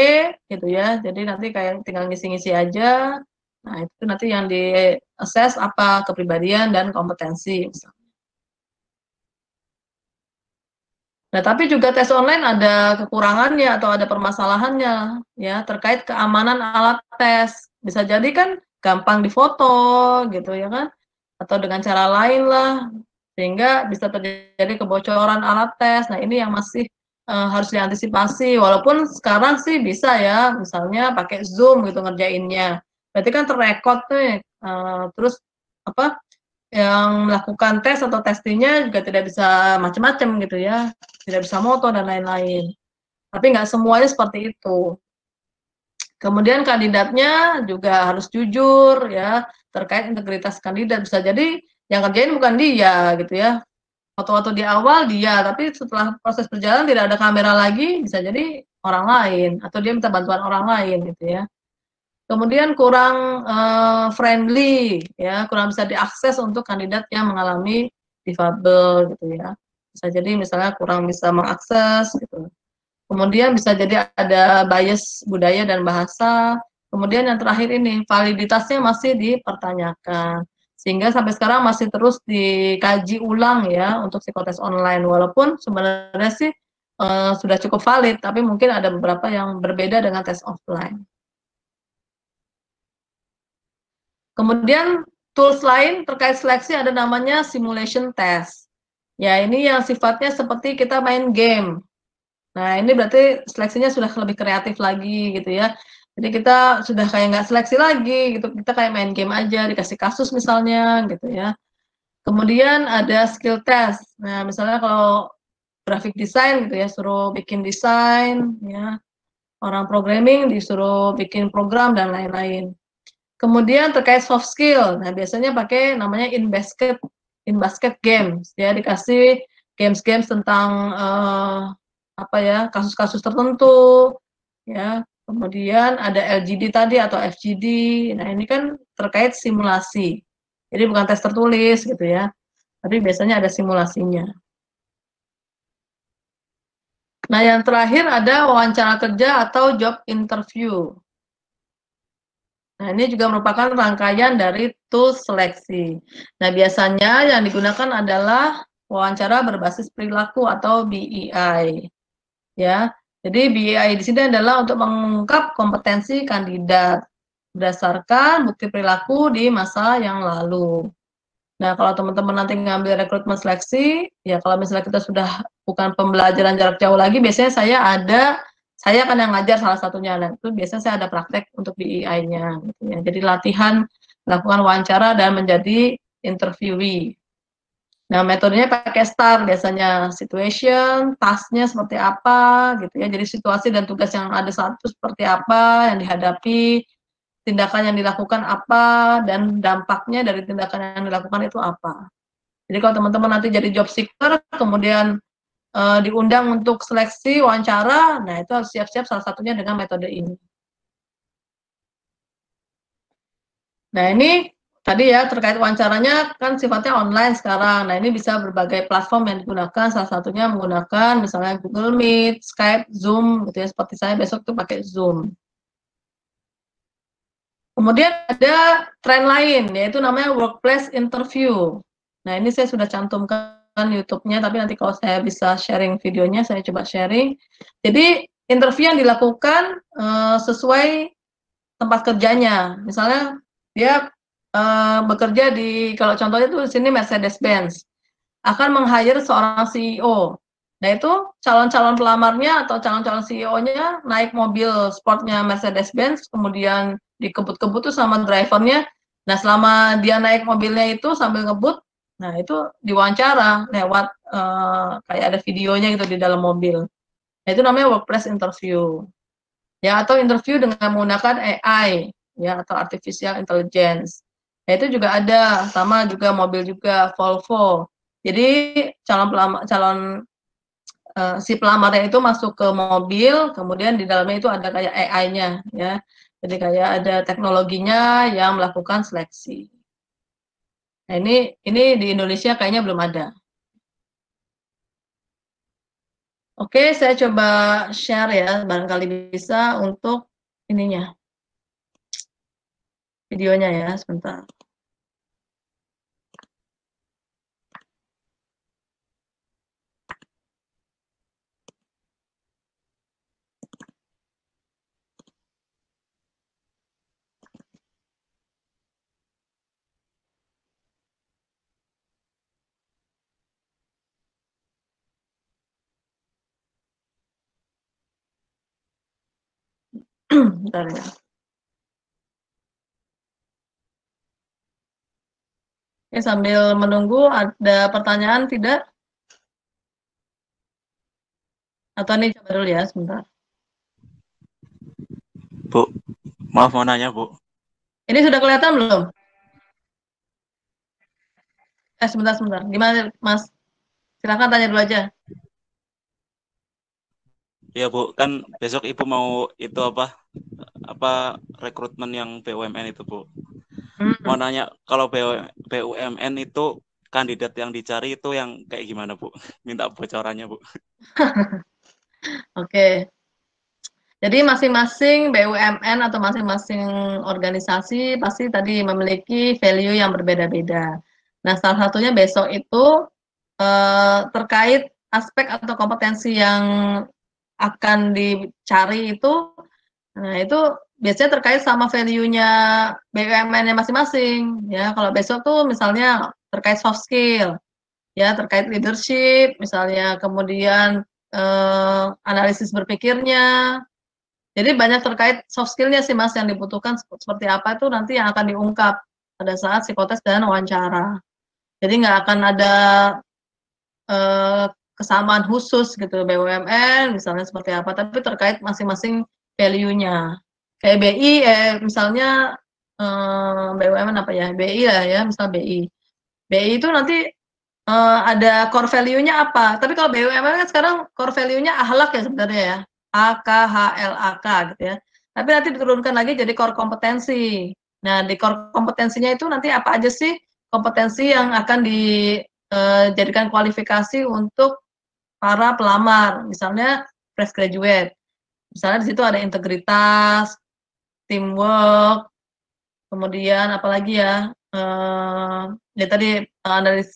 gitu ya. Jadi nanti kayak tinggal ngisi-ngisi aja. Nah, itu nanti yang di-assess apa kepribadian dan kompetensi misalnya. Nah, tapi juga tes online ada kekurangannya atau ada permasalahannya ya terkait keamanan alat tes. Bisa jadi kan gampang difoto gitu ya kan, atau dengan cara lain lah, sehingga bisa terjadi kebocoran alat tes. Nah, ini yang masih harus diantisipasi. Walaupun sekarang sih bisa ya, misalnya pakai Zoom gitu ngerjainnya. Berarti kan terrekod nih, terus apa yang melakukan tes atau testingnya juga tidak bisa macam-macam gitu ya, tidak bisa moto dan lain-lain. Tapi nggak semuanya seperti itu. Kemudian kandidatnya juga harus jujur ya terkait integritas kandidat. Bisa jadi yang kerjain bukan dia gitu ya. Waktu-waktu di awal dia, tapi setelah proses berjalan tidak ada kamera lagi, bisa jadi orang lain atau dia minta bantuan orang lain gitu ya. Kemudian kurang friendly ya, kurang bisa diakses untuk kandidat yang mengalami difabel gitu ya. Bisa jadi misalnya kurang bisa mengakses gitu. Kemudian bisa jadi ada bias budaya dan bahasa. Kemudian yang terakhir ini, validitasnya masih dipertanyakan. Sehingga sampai sekarang masih terus dikaji ulang ya untuk psikotes online. Walaupun sebenarnya sih sudah cukup valid, tapi mungkin ada beberapa yang berbeda dengan tes offline. Kemudian tools lain terkait seleksi ada namanya simulation test. Ya, ini yang sifatnya seperti kita main game. Nah, ini berarti seleksinya sudah lebih kreatif lagi gitu ya. Jadi kita sudah kayak nggak seleksi lagi gitu, kita kayak main game aja, dikasih kasus misalnya gitu ya. Kemudian ada skill test. Nah, misalnya kalau graphic design gitu ya, suruh bikin desain ya. Orang programming disuruh bikin program dan lain-lain. Kemudian terkait soft skill, nah biasanya pakai namanya in basket games, ya dikasih games-games tentang apa ya kasus-kasus tertentu, ya. Kemudian ada LGD tadi atau FGD, nah ini kan terkait simulasi, jadi bukan tes tertulis gitu ya, tapi biasanya ada simulasinya. Nah yang terakhir ada wawancara kerja atau job interview. Nah, ini juga merupakan rangkaian dari tools seleksi. Nah, biasanya yang digunakan adalah wawancara berbasis perilaku atau BEI. Ya. Jadi BEI di sini adalah untuk mengungkap kompetensi kandidat berdasarkan bukti perilaku di masa yang lalu. Nah, kalau teman-teman nanti ngambil rekrutmen seleksi, ya kalau misalnya kita sudah bukan pembelajaran jarak jauh lagi, biasanya saya akan yang ngajar salah satunya, dan itu biasanya saya ada praktek untuk BEI-nya, gitu ya. Jadi latihan melakukan wawancara dan menjadi interviewee. Nah, metodenya pakai STAR biasanya, situation, task-nya seperti apa, gitu ya. Jadi situasi dan tugas yang ada saat itu seperti apa yang dihadapi, tindakan yang dilakukan apa, dan dampaknya dari tindakan yang dilakukan itu apa. Jadi kalau teman-teman nanti jadi job seeker, kemudian diundang untuk seleksi wawancara, nah itu harus siap-siap salah satunya dengan metode ini. Nah ini tadi ya terkait wawancaranya kan sifatnya online sekarang. Nah ini bisa berbagai platform yang digunakan, salah satunya menggunakan misalnya Google Meet, Skype, Zoom gitu ya, seperti saya besok tuh pakai Zoom. Kemudian ada tren lain yaitu namanya workplace interview. Nah ini saya sudah cantumkan YouTube-nya, tapi nanti kalau saya bisa sharing videonya, saya coba sharing. Jadi interview yang dilakukan sesuai tempat kerjanya. Misalnya dia bekerja di, kalau contohnya tuh di sini Mercedes-Benz, akan meng-hire seorang CEO. Nah itu calon-calon pelamarnya atau calon-calon CEO-nya naik mobil sportnya Mercedes-Benz, kemudian dikebut-kebut tuh sama drivernya. Nah selama dia naik mobilnya itu sambil ngebut, nah itu diwawancara lewat kayak ada videonya gitu di dalam mobil. Nah, itu namanya workplace interview. Ya, atau interview dengan menggunakan AI, ya, atau artificial intelligence. Nah, itu juga ada, sama juga mobil juga, Volvo. Jadi si pelamarnya itu masuk ke mobil, kemudian di dalamnya itu ada kayak AI-nya, ya. Jadi kayak ada teknologinya yang melakukan seleksi. Nah, ini di Indonesia kayaknya belum ada. Oke, saya coba share ya, barangkali bisa untuk ininya, videonya ya, sebentar. Bentar ya. Oke, sambil menunggu, ada pertanyaan tidak? Atau ini coba dulu ya, sebentar. Bu, maaf mau nanya, Bu. Ini sudah kelihatan belum? Sebentar. Gimana, Mas? Silakan tanya dulu aja. Iya, Bu, kan besok Ibu mau itu apa rekrutmen yang BUMN itu, Bu. Mau nanya, kalau BUMN itu kandidat yang dicari itu yang kayak gimana, Bu? Minta bocorannya, Bu. Oke. Jadi masing-masing BUMN atau masing-masing organisasi pasti tadi memiliki value yang berbeda-beda. Nah, salah satunya besok itu terkait aspek atau kompetensi yang akan dicari itu, nah itu biasanya terkait sama value-nya BUMN-nya masing-masing. Ya, kalau besok tuh misalnya terkait soft skill, ya terkait leadership, misalnya kemudian analisis berpikirnya. Jadi banyak terkait soft skill-nya sih Mas yang dibutuhkan seperti apa itu nanti yang akan diungkap pada saat psikotes dan wawancara. Jadi nggak akan ada kesamaan khusus gitu BUMN misalnya seperti apa, tapi terkait masing-masing value-nya. Kayak BI misalnya BUMN apa ya? BI lah ya, misal BI. BI itu nanti ada core value-nya apa. Tapi kalau BUMN kan sekarang core value-nya akhlak ya sebenarnya ya. AKHLAK gitu ya. Tapi nanti diturunkan lagi jadi core kompetensi. Nah, di core kompetensinya itu nanti apa aja sih kompetensi yang akan dijadikan kualifikasi untuk para pelamar. Misalnya fresh graduate. Misalnya di situ ada integritas, teamwork, kemudian apalagi ya, ya tadi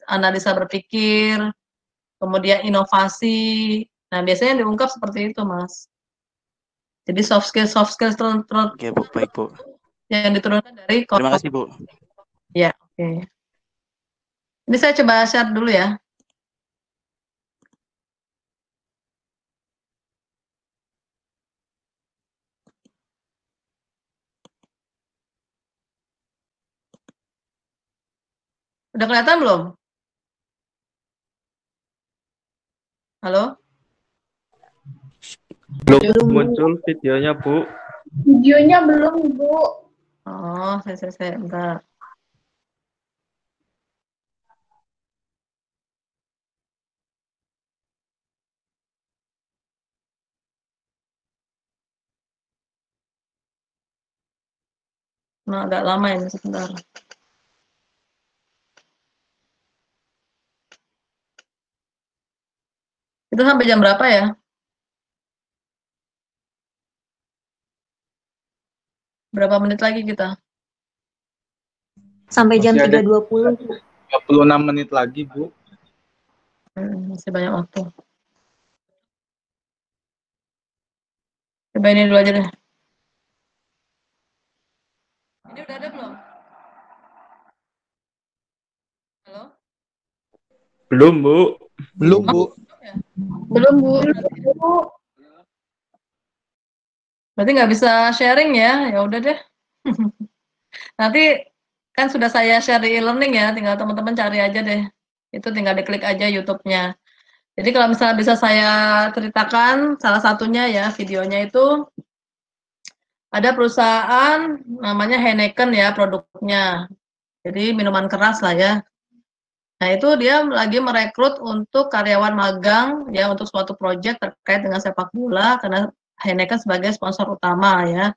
analisa berpikir, kemudian inovasi. Nah, biasanya yang diungkap seperti itu, Mas. Jadi soft skill Oke, Bu, baik, Bu. yang diturunkan dari Terima kasih, Bu. Ya, oke. Ini saya coba share dulu ya. Udah kelihatan belum? Halo? Belum muncul videonya, Bu. Videonya belum, Bu. Oh, saya bentar. Nah, agak lama ini sebentar. Itu sampai jam berapa ya? Berapa menit lagi kita? Sampai jam Masih ada 3.20. 36 menit lagi, Bu. Masih banyak waktu. Coba ini dulu aja deh. Ini udah ada belum? Halo? Belum, Bu. Belum, Bu. Belum, Bu. Berarti nggak bisa sharing ya? Ya udah deh. Nanti kan sudah saya share di e-learning ya, tinggal teman-teman cari aja deh. Itu tinggal diklik aja YouTube-nya. Jadi kalau misalnya bisa saya ceritakan, salah satunya ya videonya itu ada perusahaan namanya Heineken ya produknya. Jadi minuman keras lah ya. Nah itu dia lagi merekrut untuk karyawan magang ya untuk suatu proyek terkait dengan sepak bola karena Heineken sebagai sponsor utama ya.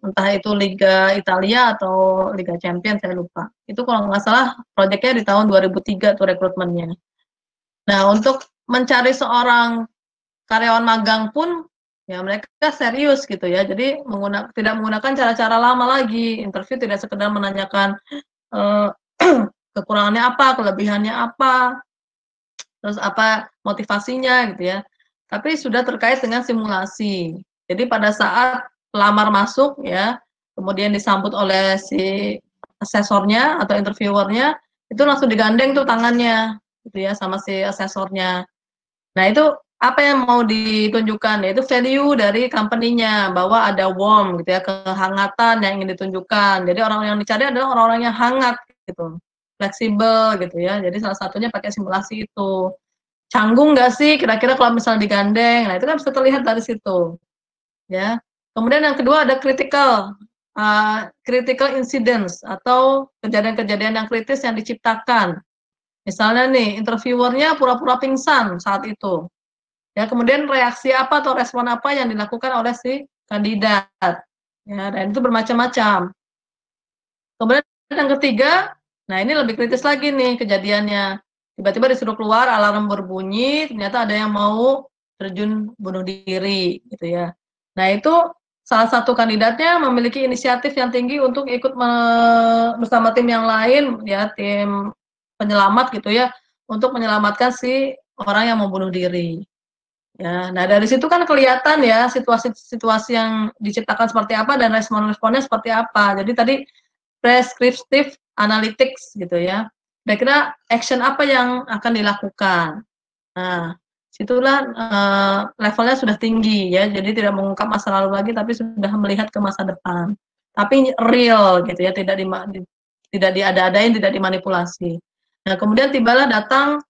Entah itu Liga Italia atau Liga Champions saya lupa. Itu kalau nggak salah proyeknya di tahun 2003 tuh rekrutmennya. Nah untuk mencari seorang karyawan magang pun ya mereka serius gitu ya. Jadi tidak menggunakan cara-cara lama lagi. Interview tidak sekedar menanyakan kekurangannya apa, kelebihannya apa, terus apa motivasinya gitu ya. Tapi sudah terkait dengan simulasi. Jadi pada saat pelamar masuk ya, kemudian disambut oleh si asesornya atau interviewernya, itu langsung digandeng tuh tangannya gitu ya sama si asesornya. Nah, itu apa yang mau ditunjukkan, yaitu value dari company-nya, bahwa ada warm gitu ya, kehangatan yang ingin ditunjukkan. Jadi orang yang dicari adalah orang-orang yang hangat gitu, fleksibel gitu ya. Jadi salah satunya pakai simulasi itu. Canggung nggak sih kira-kira kalau misalnya digandeng? Nah, itu kan bisa terlihat dari situ, ya. Kemudian yang kedua ada critical incidents atau kejadian-kejadian yang kritis yang diciptakan. Misalnya nih, interviewernya pura-pura pingsan saat itu. Ya, kemudian reaksi apa atau respon apa yang dilakukan oleh si kandidat. Ya, dan itu bermacam-macam. Kemudian yang ketiga, nah ini lebih kritis lagi nih kejadiannya. Tiba-tiba disuruh keluar, alarm berbunyi, ternyata ada yang mau terjun bunuh diri gitu ya. Nah, itu salah satu kandidatnya memiliki inisiatif yang tinggi untuk ikut bersama tim yang lain ya, tim penyelamat gitu ya, untuk menyelamatkan si orang yang mau bunuh diri. Ya, nah dari situ kan kelihatan ya situasi-situasi yang diciptakan seperti apa dan respon-responnya seperti apa. Jadi tadi prescriptive analytics gitu ya. Kira-kira action apa yang akan dilakukan. Nah, situlah levelnya sudah tinggi ya. Jadi tidak mengungkap masa lalu lagi tapi sudah melihat ke masa depan. Tapi real gitu ya, tidak diada-adain, tidak dimanipulasi. Nah, kemudian tibalah datang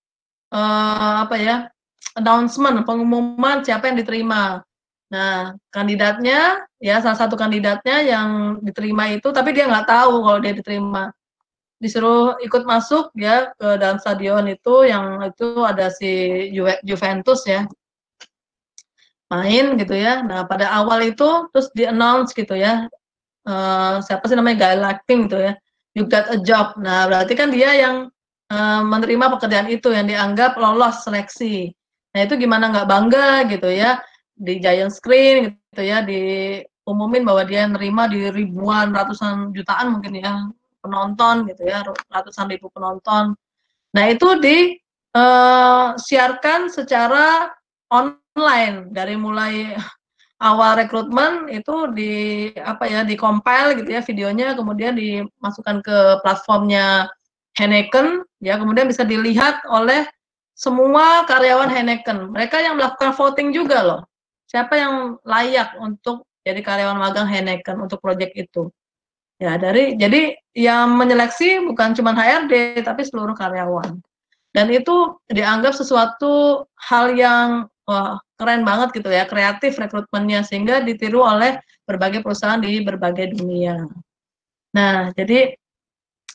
apa ya? Announcement, pengumuman siapa yang diterima. Nah, kandidatnya, ya salah satu kandidatnya yang diterima itu, tapi dia nggak tahu kalau dia diterima. Disuruh ikut masuk ya ke dalam stadion itu, yang itu ada si Juventus ya, main gitu ya. Nah, pada awal itu terus di-announce gitu ya, siapa sih namanya, Guy Lapping gitu ya, you got a job. Nah, berarti kan dia yang menerima pekerjaan itu, yang dianggap lolos seleksi. Nah, itu gimana nggak bangga gitu ya, di giant screen gitu ya, diumumin bahwa dia nerima di ribuan, ratusan jutaan mungkin ya, penonton gitu ya, ratusan ribu penonton. Nah, itu siarkan secara online, dari mulai awal rekrutmen itu di-compile gitu ya videonya, kemudian dimasukkan ke platformnya Heineken, ya kemudian bisa dilihat oleh semua karyawan Heineken. Mereka yang melakukan voting juga loh. Siapa yang layak untuk jadi karyawan magang Heineken untuk proyek itu. Ya, jadi yang menyeleksi bukan cuma HRD tapi seluruh karyawan. Dan itu dianggap sesuatu hal yang keren banget gitu ya, kreatif rekrutmennya, sehingga ditiru oleh berbagai perusahaan di berbagai dunia. Nah, jadi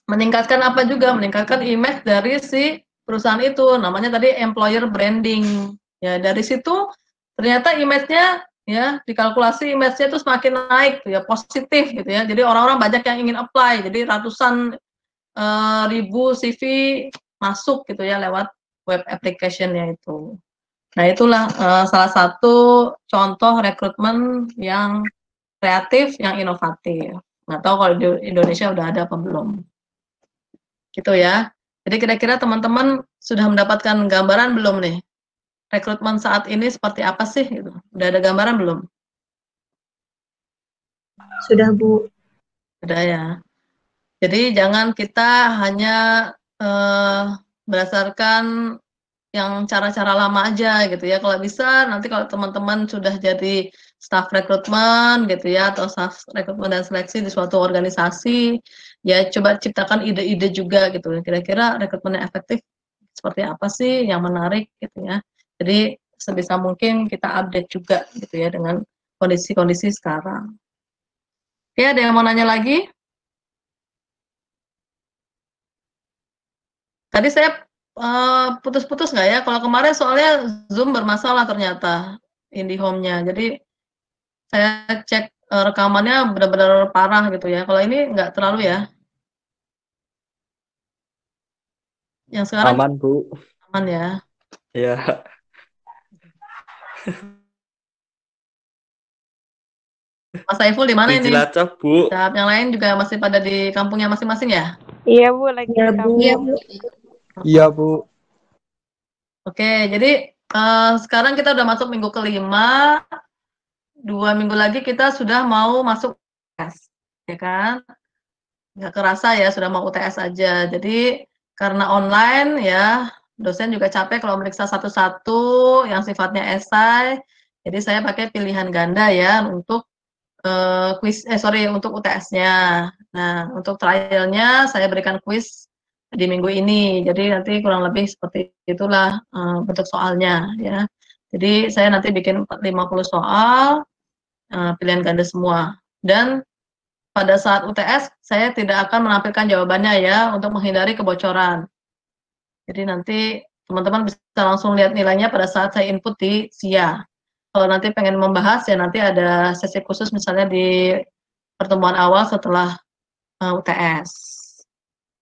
meningkatkan apa juga? Meningkatkan image dari si perusahaan itu, namanya tadi employer branding. Ya, dari situ ternyata image-nya ya, dikalkulasi image-nya itu semakin naik tuh ya, positif gitu ya. Jadi orang-orang banyak yang ingin apply. Jadi ratusan ribu CV masuk gitu ya lewat web application-nya itu. Nah, itulah salah satu contoh rekrutmen yang kreatif, yang inovatif. Nggak tahu kalau di Indonesia udah ada apa belum. Gitu ya. Jadi kira-kira teman-teman sudah mendapatkan gambaran belum nih? Rekrutmen saat ini seperti apa sih? Gitu. Udah ada gambaran belum? Sudah, Bu. Sudah ya. Jadi jangan kita hanya berdasarkan yang cara-cara lama aja gitu ya. Kalau bisa nanti kalau teman-teman sudah jadi staf rekrutmen gitu ya, atau staf rekrutmen dan seleksi di suatu organisasi, ya coba ciptakan ide-ide juga gitu ya. Kira-kira rekrutmen yang efektif seperti apa sih, yang menarik gitu ya. Jadi sebisa mungkin kita update juga gitu ya dengan kondisi-kondisi sekarang. Oke, ada yang mau nanya lagi? Tadi saya putus-putus nggak ya? Kalau kemarin soalnya Zoom bermasalah ternyata IndiHome-nya. Jadi saya cek rekamannya benar-benar parah gitu ya. Kalau ini nggak terlalu ya? Yang sekarang Aman, Bu. aman ya? Iya. Mas Saiful di mana Di ini? Cilacap, Bu. Siap, yang lain juga masih pada di kampungnya masing-masing ya? Iya Bu, lagi Iya, di Bu. kampung. Iya, Bu. Iya, Bu. Oke, jadi sekarang kita udah masuk minggu kelima, 2 minggu lagi kita sudah mau masuk UTS, ya kan? Nggak kerasa ya, sudah mau UTS aja. Jadi karena online ya, dosen juga capek kalau meriksa satu-satu yang sifatnya esai. Jadi saya pakai pilihan ganda ya untuk untuk UTS-nya. Nah, untuk trial-nya saya berikan kuis di minggu ini. Jadi nanti kurang lebih seperti itulah bentuk soalnya ya. Jadi saya nanti bikin 50 soal pilihan ganda semua. Dan pada saat UTS saya tidak akan menampilkan jawabannya ya untuk menghindari kebocoran. Jadi nanti teman-teman bisa langsung lihat nilainya pada saat saya input di SIA. Kalau nanti pengen membahas ya nanti ada sesi khusus misalnya di pertemuan awal setelah UTS.